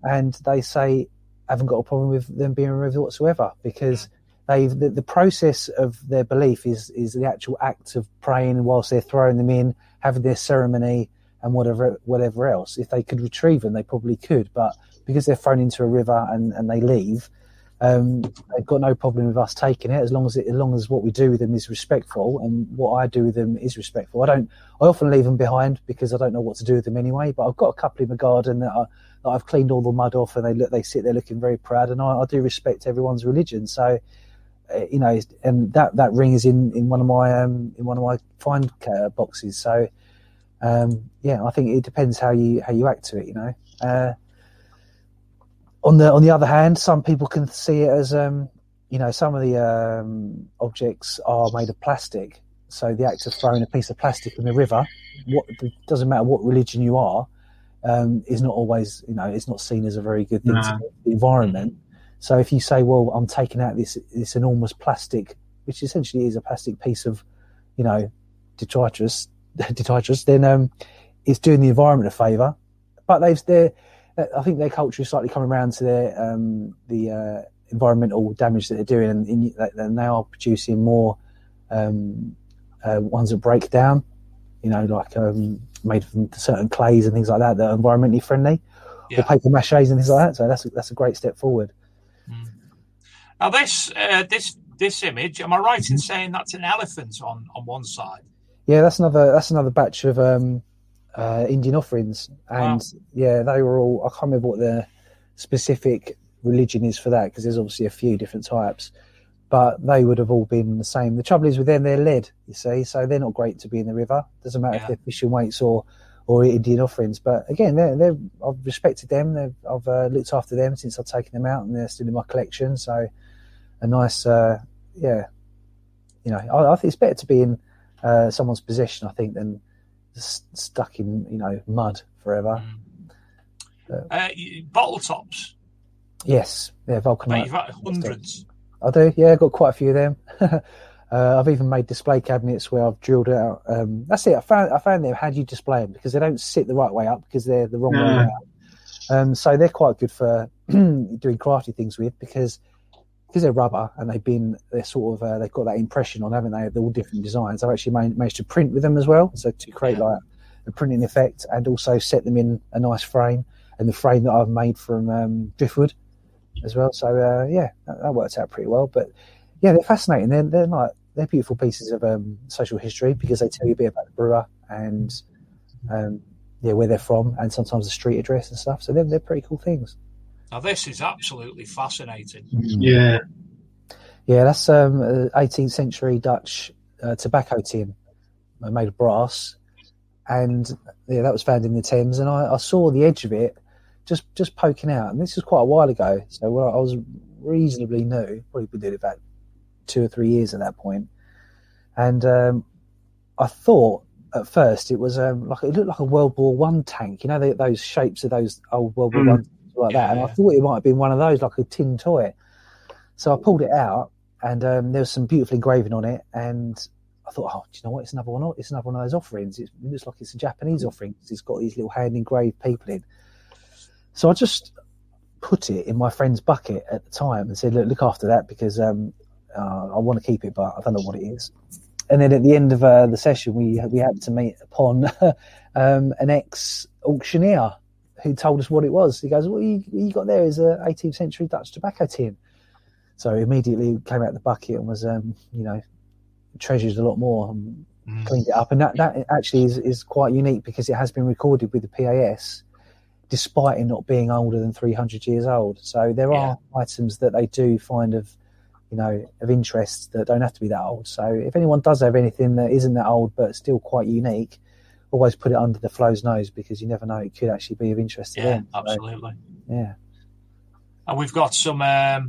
And they say, I haven't got a problem with them being removed whatsoever, because the process of their belief is the actual act of praying whilst they're throwing them in, having their ceremony, and whatever else. If they could retrieve them, they probably could, but because they're thrown into a river and they leave, they've got no problem with us taking it as long as what we do with them is respectful, and what I do with them is respectful. I often leave them behind because I don't know what to do with them anyway, but I've got a couple in my garden that I've cleaned all the mud off, and they sit there looking very proud, and I do respect everyone's religion. So and that ring is in one of my find boxes. So I think it depends how you act to it. On the other hand, some people can see it as some of the objects are made of plastic. So the act of throwing a piece of plastic in the river, it doesn't matter what religion you are, is not always it's not seen as a very good thing to the environment. So if you say, well, I'm taking out this enormous plastic, which essentially is a plastic piece of detritus, then it's doing the environment a favour. But I think their culture is slightly coming around to the environmental damage that they're doing, and they are producing more ones that break down, like made from certain clays and things like that are environmentally friendly, or paper maches and things like that. So that's a great step forward. Now this image, am I right in saying that's an elephant on one side? Yeah, that's another batch of Indian offerings, and they were all. I can't remember what the specific religion is for that, because there's obviously a few different types, but they would have all been the same. The trouble is with them, they're lead, you see, so they're not great to be in the river. Doesn't matter if they're fishing weights or Indian offerings. But again, I've respected them. I've looked after them since I've taken them out, and they're still in my collection. So a nice, I think it's better to be in someone's possession, I think, than stuck in mud forever. Bottle tops. Yes, vulcanite. You've had hundreds. I do. Yeah, I've got quite a few of them. I've even made display cabinets where I've drilled out. That's it. I found them. How do you display them? Because they don't sit the right way up, because they're the wrong way out. So they're quite good for doing crafty things with, because they're rubber and they're sort of they've got that impression on, haven't they? They're all different designs. I've actually managed to print with them as well, so to create like a printing effect, and also set them in a nice frame, and the frame that I've made from driftwood as well. So that worked out pretty well. But yeah, they're fascinating. They're they're beautiful pieces of social history because they tell you a bit about the brewer and where they're from, and sometimes the street address and stuff. So they're pretty cool things. Now this is absolutely fascinating. Yeah. Yeah, that's 18th century Dutch tobacco tin made of brass, and that was found in the Thames. And I saw the edge of it just poking out, and this was quite a while ago. So I was reasonably new, probably been doing it about 2 or 3 years at that point. And I thought at first it was it looked like a World War One tank. You know, those shapes of those old World War One like that. And I thought it might have been one of those, like a tin toy. So I pulled it out, and there was some beautiful engraving on it. And I thought, oh, do you know what? It's another one. It's another one of those offerings. It looks like it's a Japanese offering because it's got these little hand engraved people in. So I just put it in my friend's bucket at the time and said, look after that because I want to keep it, but I don't know what it is. And then at the end of the session, we happened to meet upon an ex-auctioneer who told us what it was. He goes, what you got there is a 18th century Dutch tobacco tin. So immediately came out the bucket and was, treasured a lot more and cleaned it up. And that actually is quite unique because it has been recorded with the PAS, despite it not being older than 300 years old. So there are items that they do find of interest that don't have to be that old. So if anyone does have anything that isn't that old but still quite unique, always put it under the flow's nose because you never know, it could actually be of interest to them. Absolutely. So, yeah. And we've got some, are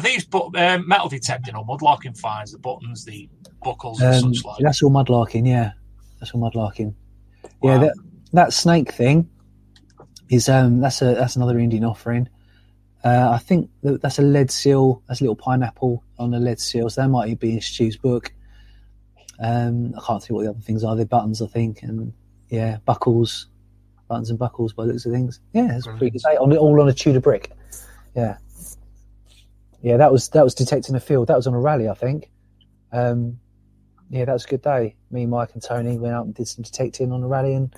these metal detecting or mudlarking finds, the buttons, the buckles and such like? That's all mudlarking, yeah. That's all mudlarking. Wow. Yeah, that snake thing is that's another Indian offering. I think that's a lead seal. That's a little pineapple on a lead seal. So that might be in Stu's book. I can't think what the other things are. They're buttons, I think, and buttons and buckles by the looks of things. Yeah, that's pretty good. All on a Tudor brick. Yeah, that was detecting a field. That was on a rally, I think. That was a good day. Me, Mike, and Tony went out and did some detecting on a rally, and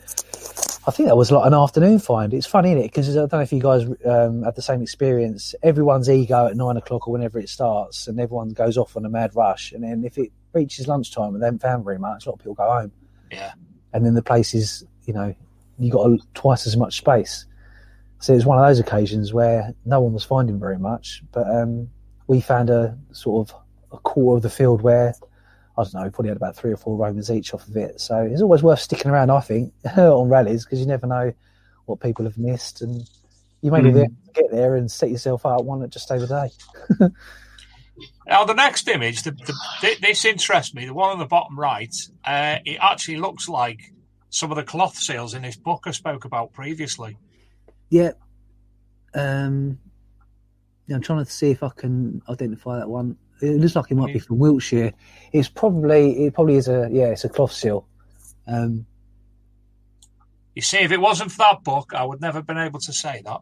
I think that was like an afternoon find. It's funny, isn't it? Because I don't know if you guys have the same experience. Everyone's ego at 9 o'clock or whenever it starts, and everyone goes off on a mad rush. And then if it reaches lunchtime and they haven't found very much, a lot of people go home. Yeah. And then the place is, you got twice as much space. So it was one of those occasions where no one was finding very much, but we found a sort of a quarter of the field where, I don't know, we probably had about 3 or 4 Romans each off of it. So it's always worth sticking around, I think, on rallies because you never know what people have missed, and you may get there and set yourself up one that just over the day. Now, the next image, this interests me. The one on the bottom right, it actually looks like some of the cloth seals in this book I spoke about previously. Yeah. I'm trying to see if I can identify that one. It looks like it might be from Wiltshire. It probably is it's a cloth seal. You see, if it wasn't for that book, I would never have been able to say that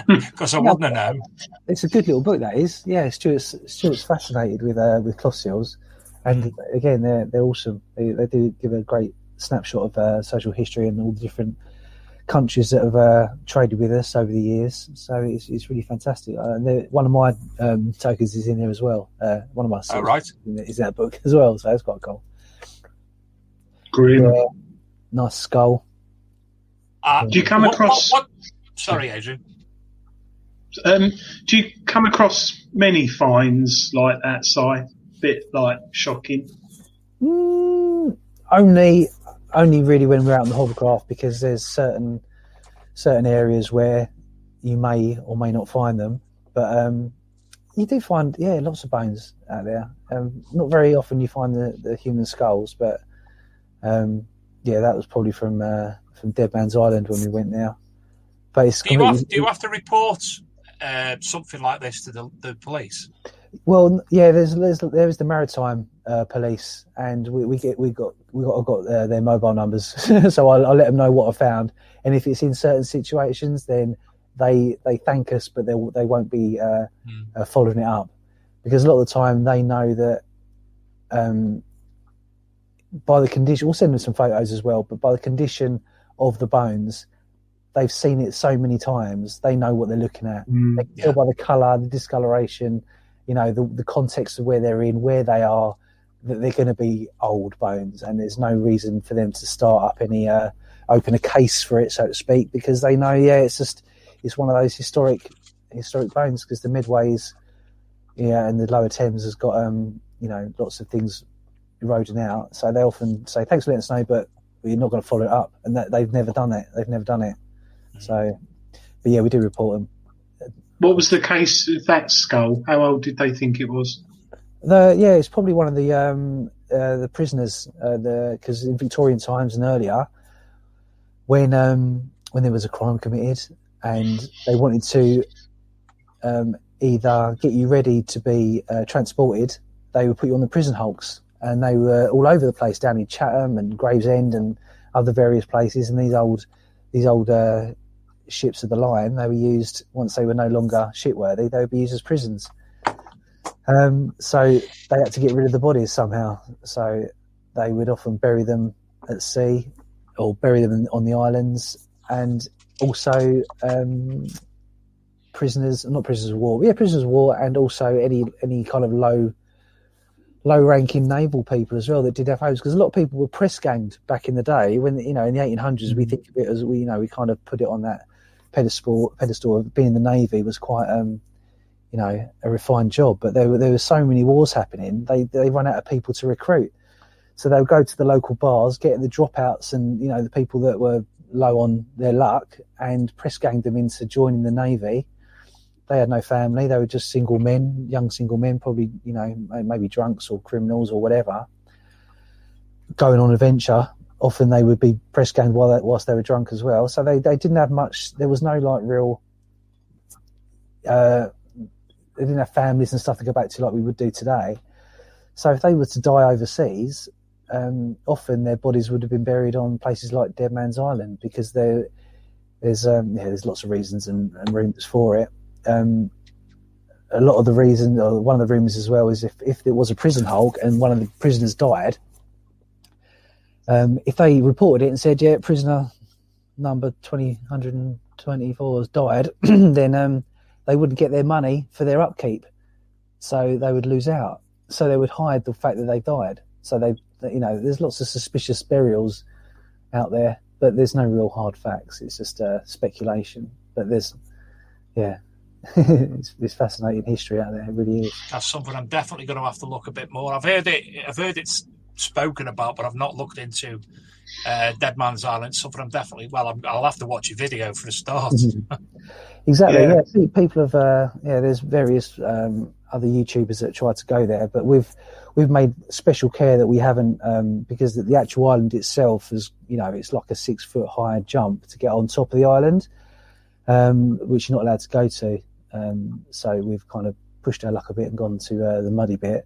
because I wouldn't have known. It's a good little book, that is. Yeah, Stuart's fascinated with cloth seals, and again, they're awesome. They do give a great snapshot of social history and all the different countries that have traded with us over the years. So it's really fantastic. One of my tokens is in there as well. One of my seals is in that book as well. So it's quite cool. Grim. Nice skull. Do you come across? Sorry, Adrian. Do you come across many finds like that, Si? Bit like shocking. Only really when we're out in the hovercraft, because there's certain areas where you may or may not find them, but you do find lots of bones out there. Not very often you find the human skulls, but that was probably from Dead Man's Island when we went there. But it's do you have to report something like this to the police? Well, yeah, there is the maritime police, and we got their mobile numbers, so I'll let them know what I found. And if it's in certain situations, then they thank us, but they won't be following it up, because a lot of the time they know that by the condition, we'll send them some photos as well, but by the condition of the bones, they've seen it so many times, they know what they're looking at. They can tell by the colour, the discoloration, the context of where they're in, where they are, that they're going to be old bones, and there's no reason for them to start up any open a case for it, so to speak, because they know, it's one of those historic bones, because the Midways, and the Lower Thames has got lots of things eroding out. So they often say, "Thanks for letting us know, but we're not going to follow it up," and they've never done it. So, but yeah, we do report them. What was the case of that skull? How old did they think it was? It's probably one of the prisoners, because in Victorian times and earlier, when there was a crime committed and they wanted to either get you ready to be transported, they would put you on the prison hulks, and they were all over the place, down in Chatham and Gravesend and other various places. And these old ships of the line, they were used once they were no longer shipworthy. They would be used as prisons. So they had to get rid of the bodies somehow. So they would often bury them at sea or bury them on the islands, and also prisoners of war, and also any kind of low-ranking naval people as well that did have homes, because a lot of people were press ganged back in the day. When in the 1800s, we think of it as we kind of put it on that pedestal of being in the Navy was quite a refined job, but there were so many wars happening, they run out of people to recruit. So they would go to the local bars, get the dropouts and the people that were low on their luck, and press gang them into joining the Navy. They had no family, they were just young single men, probably maybe drunks or criminals or whatever, going on adventure. Often they would be press ganged whilst they were drunk as well. So they didn't have much. There was no real. They didn't have families and stuff to go back to like we would do today. So if they were to die overseas, often their bodies would have been buried on places like Dead Man's Island, because there's lots of reasons and rumours for it. A lot of the reason, or one of the rumours as well, is if there was a prison hulk and one of the prisoners died, if they reported it and said, prisoner number 124 has died, then they wouldn't get their money for their upkeep, so they would lose out. So they would hide the fact that they died. So there's lots of suspicious burials out there, but there's no real hard facts. It's just speculation. But there's, it's fascinating history out there. It really is. That's something I'm definitely going to have to look a bit more. I've heard it spoken about, but I've not looked into Dead Man's Island. Something I'm definitely. I'll have to watch a video for a start. Exactly. Yeah. People have. There's various other YouTubers that try to go there, but we've made special care that we haven't, because the actual island itself is, it's like a 6 foot high jump to get on top of the island, which you're not allowed to go to. So we've kind of pushed our luck a bit and gone to the muddy bit.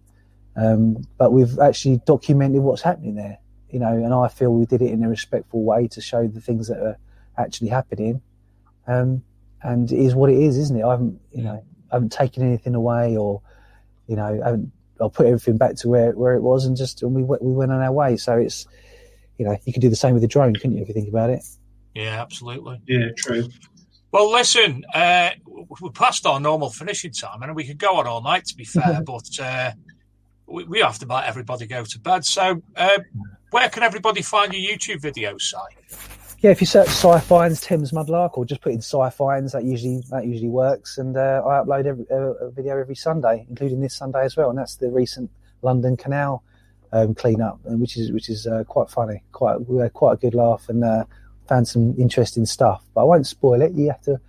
But we've actually documented what's happening there, and I feel we did it in a respectful way to show the things that are actually happening. And it is what it is, isn't it? I haven't taken anything away, or I'll put everything back to where it was, and we went on our way. So it's, you could do the same with a drone, couldn't you, if you think about it? Yeah, absolutely. Yeah, true. Well, listen, we're past our normal finishing time, and we could go on all night, to be fair, but we have to let everybody go to bed. So where can everybody find your YouTube videos, Si? Yeah, if you search Sci-Finds Thames Mudlark, or just put in Sci-Finds, that usually works. And I upload a video every Sunday, including this Sunday as well. And that's the recent London Canal clean-up, which is quite funny. We had quite a good laugh and found some interesting stuff. But I won't spoil it. You have to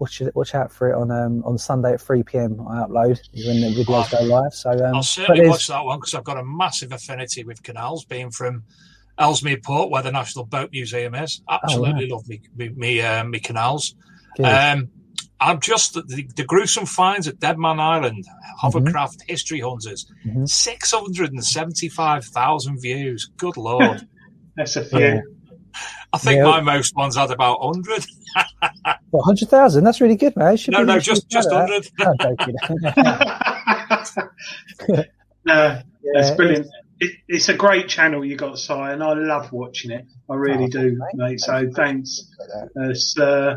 watch out for it on Sunday at 3 p.m. I upload when the videos go live. So I'll certainly watch that one, because I've got a massive affinity with canals, being from Ellesmere Port, where the National Boat Museum is. Absolutely love me canals. I'm just the gruesome finds at Dead Man Island, hovercraft history hunters, 675,000 views. Good Lord. That's a few. I think my most ones had about 100. 100,000? That's really good, man. No, just 100. I'm joking. No, that's brilliant. It's a great channel you got, Si, and I love watching it. I really do, mate. So thanks. It's. I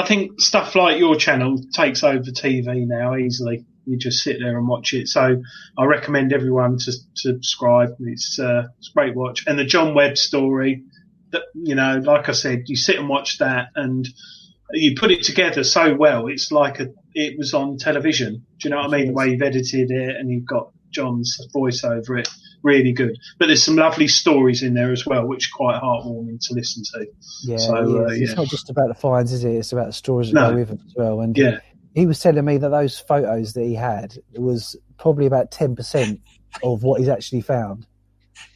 think stuff like your channel takes over TV now easily. You just sit there and watch it. So I recommend everyone to subscribe. It's a great watch. And the John Webb story, that, you know, like I said, you sit and watch that and you put it together so well. It's like it was on television. Do you know what I mean? The way you've edited it and you've got John's voice over it. Really good. But there's some lovely stories in there as well, which are quite heartwarming to listen to. Yeah, so, it's not just about the finds, is it? It's about the stories that go with it as well. And he was telling me that those photos that he had was probably about 10% of what he's actually found.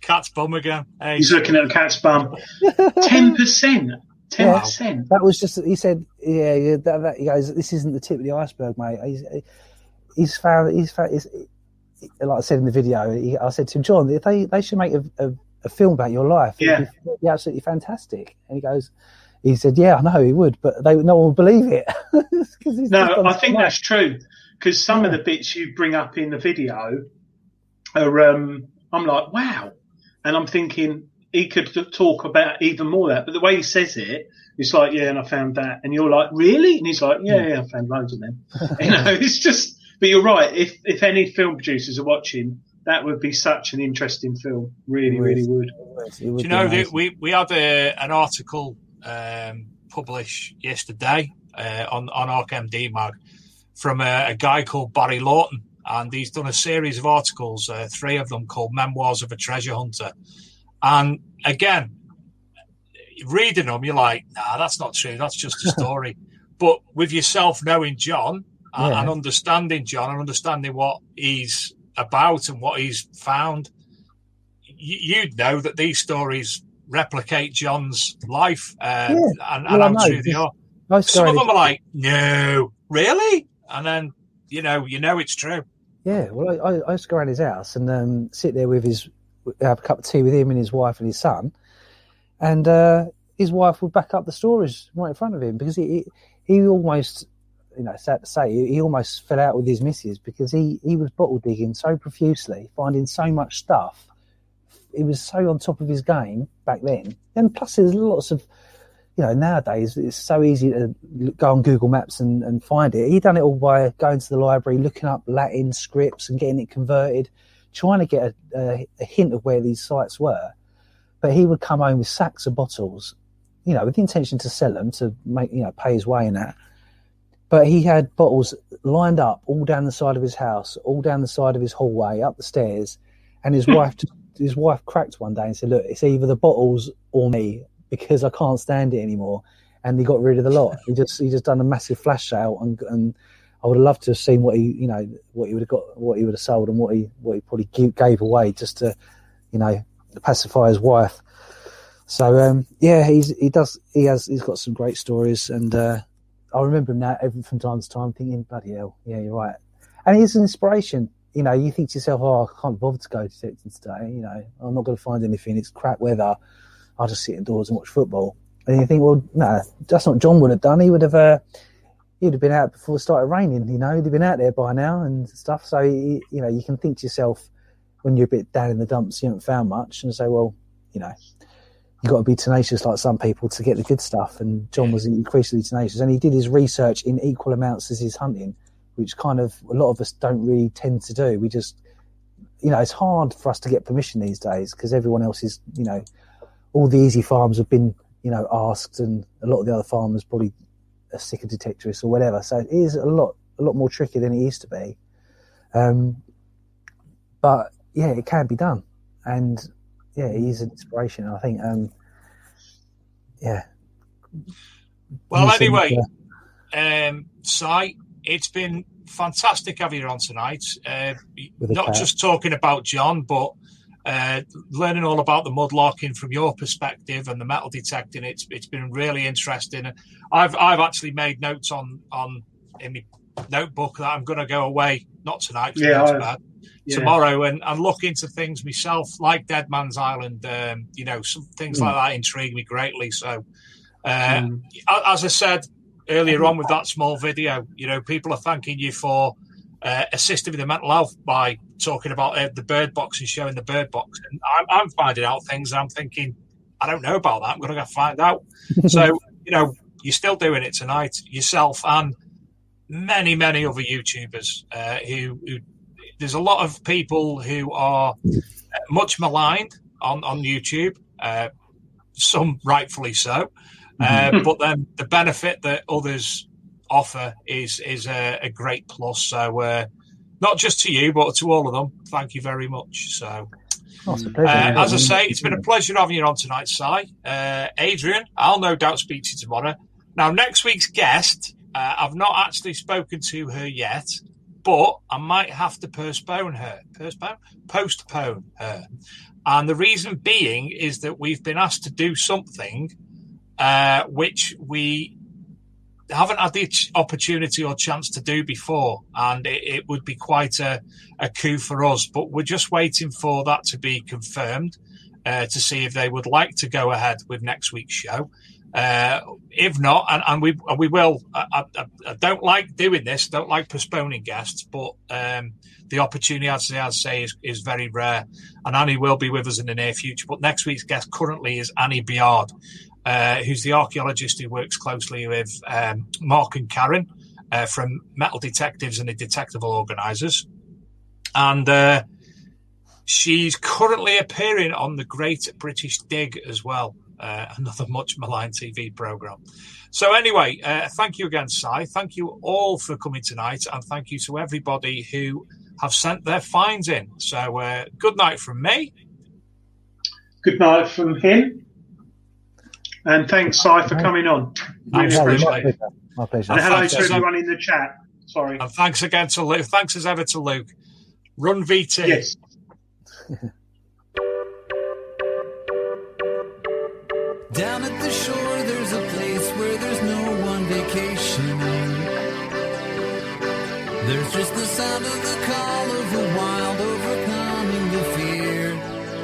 Cat's bum again. Hey. He's looking at a cat's bum. 10%. 10%. Yeah, that was just, he said, he goes, this isn't the tip of the iceberg, mate. He's found, like I said in the video, I said to him, John, if they should make a film about your life, it'd be absolutely fantastic. And he said, yeah, I know he would, but no one would believe it. No, I think that's true, because some of the bits you bring up in the video are, I'm like, wow. And I'm thinking he could talk about even more of that. But the way he says it, it's like, yeah, and I found that. And you're like, really? And he's like, yeah, I found loads of them. You know, it's just, but you're right. If any film producers are watching, that would be such an interesting film. Really, really would. Do you know that we had an article published yesterday on ArkMD Mag from a guy called Barry Lawton, and he's done a series of articles, 3 of them called Memoirs of a Treasure Hunter. And again, reading them, you're like, nah, that's not true. That's just a story. But with yourself knowing John and understanding John and understanding what he's about and what he's found, you'd know that these stories replicate John's life and how true they are. Some of them are like, no, really? And then, you know it's true. Yeah, well, I used to go around his house and sit there with have a cup of tea with him and his wife and his son, and his wife would back up the stories right in front of him, because he almost, sad to say, he almost fell out with his missus, because he was bottle digging so profusely, finding so much stuff. He was so on top of his game back then, and plus there's lots of, nowadays it's so easy to go on Google Maps and find it. He done it all by going to the library, looking up Latin scripts and getting it converted, trying to get a hint of where these sites were. But he would come home with sacks of bottles, with the intention to sell them, to make, pay his way in that. But he had bottles lined up all down the side of his house, all down the side of his hallway, up the stairs. And his wife cracked one day and said, look, it's either the bottles or me, because I can't stand it anymore. And he got rid of the lot. He just done a massive flash sale, and I would have loved to have seen what he would have got, what he would have sold, and what he probably gave away just to, pacify his wife. So he's got some great stories, and I remember him now from time to time thinking, bloody hell, yeah, you're right. And he's an inspiration. You think to yourself, oh, I can't bother to go detecting today. I'm not going to find anything. It's crap weather. I'll just sit indoors and watch football. And you think, well, no, that's not what John would have done. He would have he'd have been out before it started raining. He'd have been out there by now and stuff. So you can think to yourself, when you're a bit down in the dumps, you haven't found much, and say, well, you've got to be tenacious like some people to get the good stuff. And John was increasingly tenacious, and he did his research in equal amounts as his hunting, which kind of a lot of us don't really tend to do. We just, it's hard for us to get permission these days, because everyone else is, all the easy farms have been, asked, and a lot of the other farmers probably are sick of detectorists or whatever. So it is a lot more tricky than it used to be. But yeah, it can be done. And yeah, he's an inspiration, I think. Well, anyway, Si, it's been fantastic having you on tonight. Not just talking about John, but learning all about the mudlarking from your perspective and the metal detecting. It's been really interesting. I've actually made notes in my notebook that I'm going to go away, not tonight, tomorrow, and look into things myself, like Dead Man's Island. Some things like that intrigue me greatly. So, as I said earlier on with that small video, people are thanking you for assisting with the mental health by talking about the bird box and showing the bird box. And I'm finding out things, and I'm thinking, I don't know about that. I'm going to go find out. So, you're still doing it tonight yourself, and many other YouTubers who there's a lot of people who are much maligned on YouTube, some rightfully so, but then the benefit that others offer is a great plus. So not just to you, but to all of them, thank you very much. So as I say, it's been a pleasure having you on tonight, Si. Adrian, I'll no doubt speak to you tomorrow. Now, next week's guest, I've not actually spoken to her yet, but I might have to postpone her. Postpone her. And the reason being is that we've been asked to do something which we haven't had the opportunity or chance to do before, and it would be quite a coup for us. But we're just waiting for that to be confirmed to see if they would like to go ahead with next week's show. If not, and we will. I don't like doing this. Don't like postponing guests, but the opportunity, I'd say, is very rare. And Annie will be with us in the near future. But next week's guest currently is Annie Biard, who's the archaeologist who works closely with Mark and Karen from Metal Detectives and the Detectable Organisers. And she's currently appearing on the Great British Dig as well, another much maligned TV programme. So anyway, thank you again, Si. Thank you all for coming tonight, and thank you to everybody who have sent their finds in. So good night from me. Good night from him. And thanks, Si, for coming on. Really appreciate it. My pleasure. And hello to everyone in the chat. Sorry. And thanks again to Luke. Thanks as ever to Luke. Run VT. Yes. Down at the shore, there's a place where there's no one vacationing. There's just the sound of the call of the wild, overcoming the fear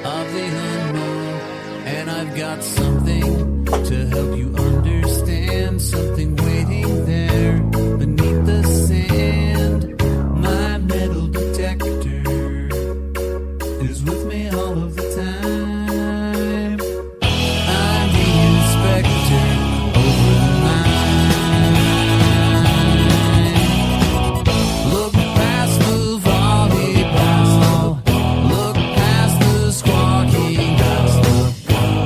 of the unknown. And I've got something to help you understand, something waiting there beneath the sand. My metal detector is with me all of the time. I'm the inspector over the mind. Look past the volleyball, look past the squawking dust.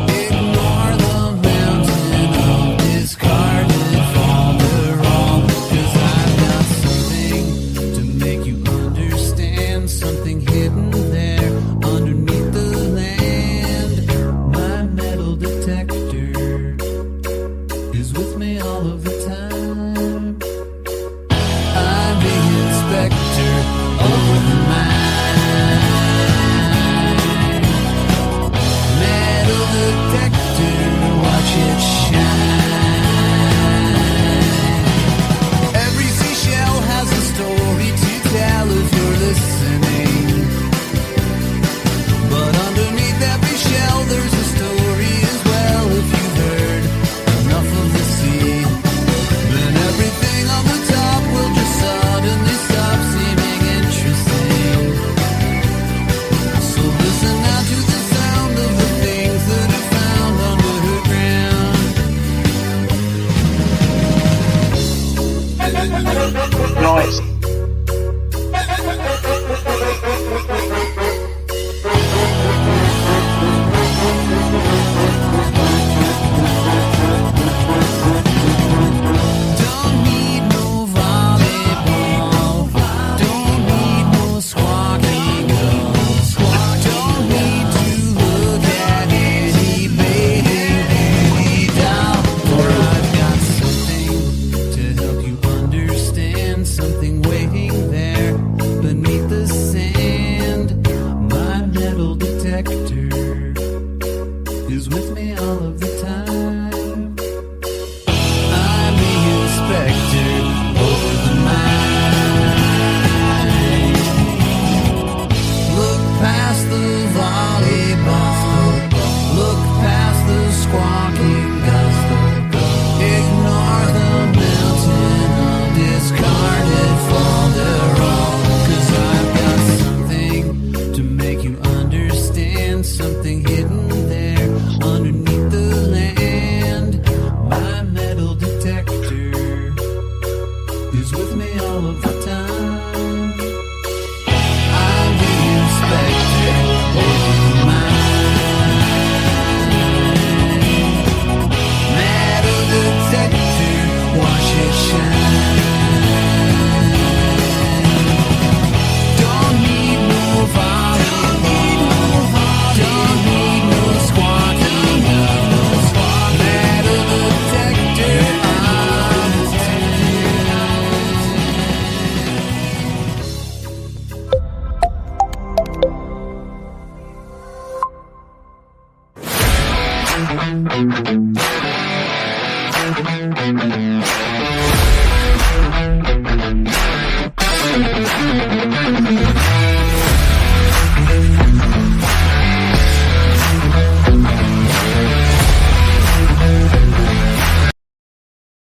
Ignore the mountain of discarded falderall, 'cause I've got something to make you understand, something hidden there underneath the land. My metal detector is with me all of the time. I'm the inspector over the mind. Metal detector, watch it shine. Every seashell has a story to tell if you're listening. But underneath every shell there's a story as well. If you've heard enough of the sea, then everything on the top will just suddenly stop seeming interesting. So listen now to the sound of the things that are found under her ground. Nice. Don't need no volleyball, don't need no squawking gulls, don't need to look at any maiden, any doll, for I've got something to help you understand, something waiting there beneath the sand. My metal detector is with me all of the time. I'm the inspector over the mind. Look past the volleyball, look past the squawking dust. Ignore the mountain of discarded fall. with me all of the time. I'm the inspector over the mind. Metal detector, watch it shine. Don't need no volleyball, don't need no squatting up. Metal detector, I'm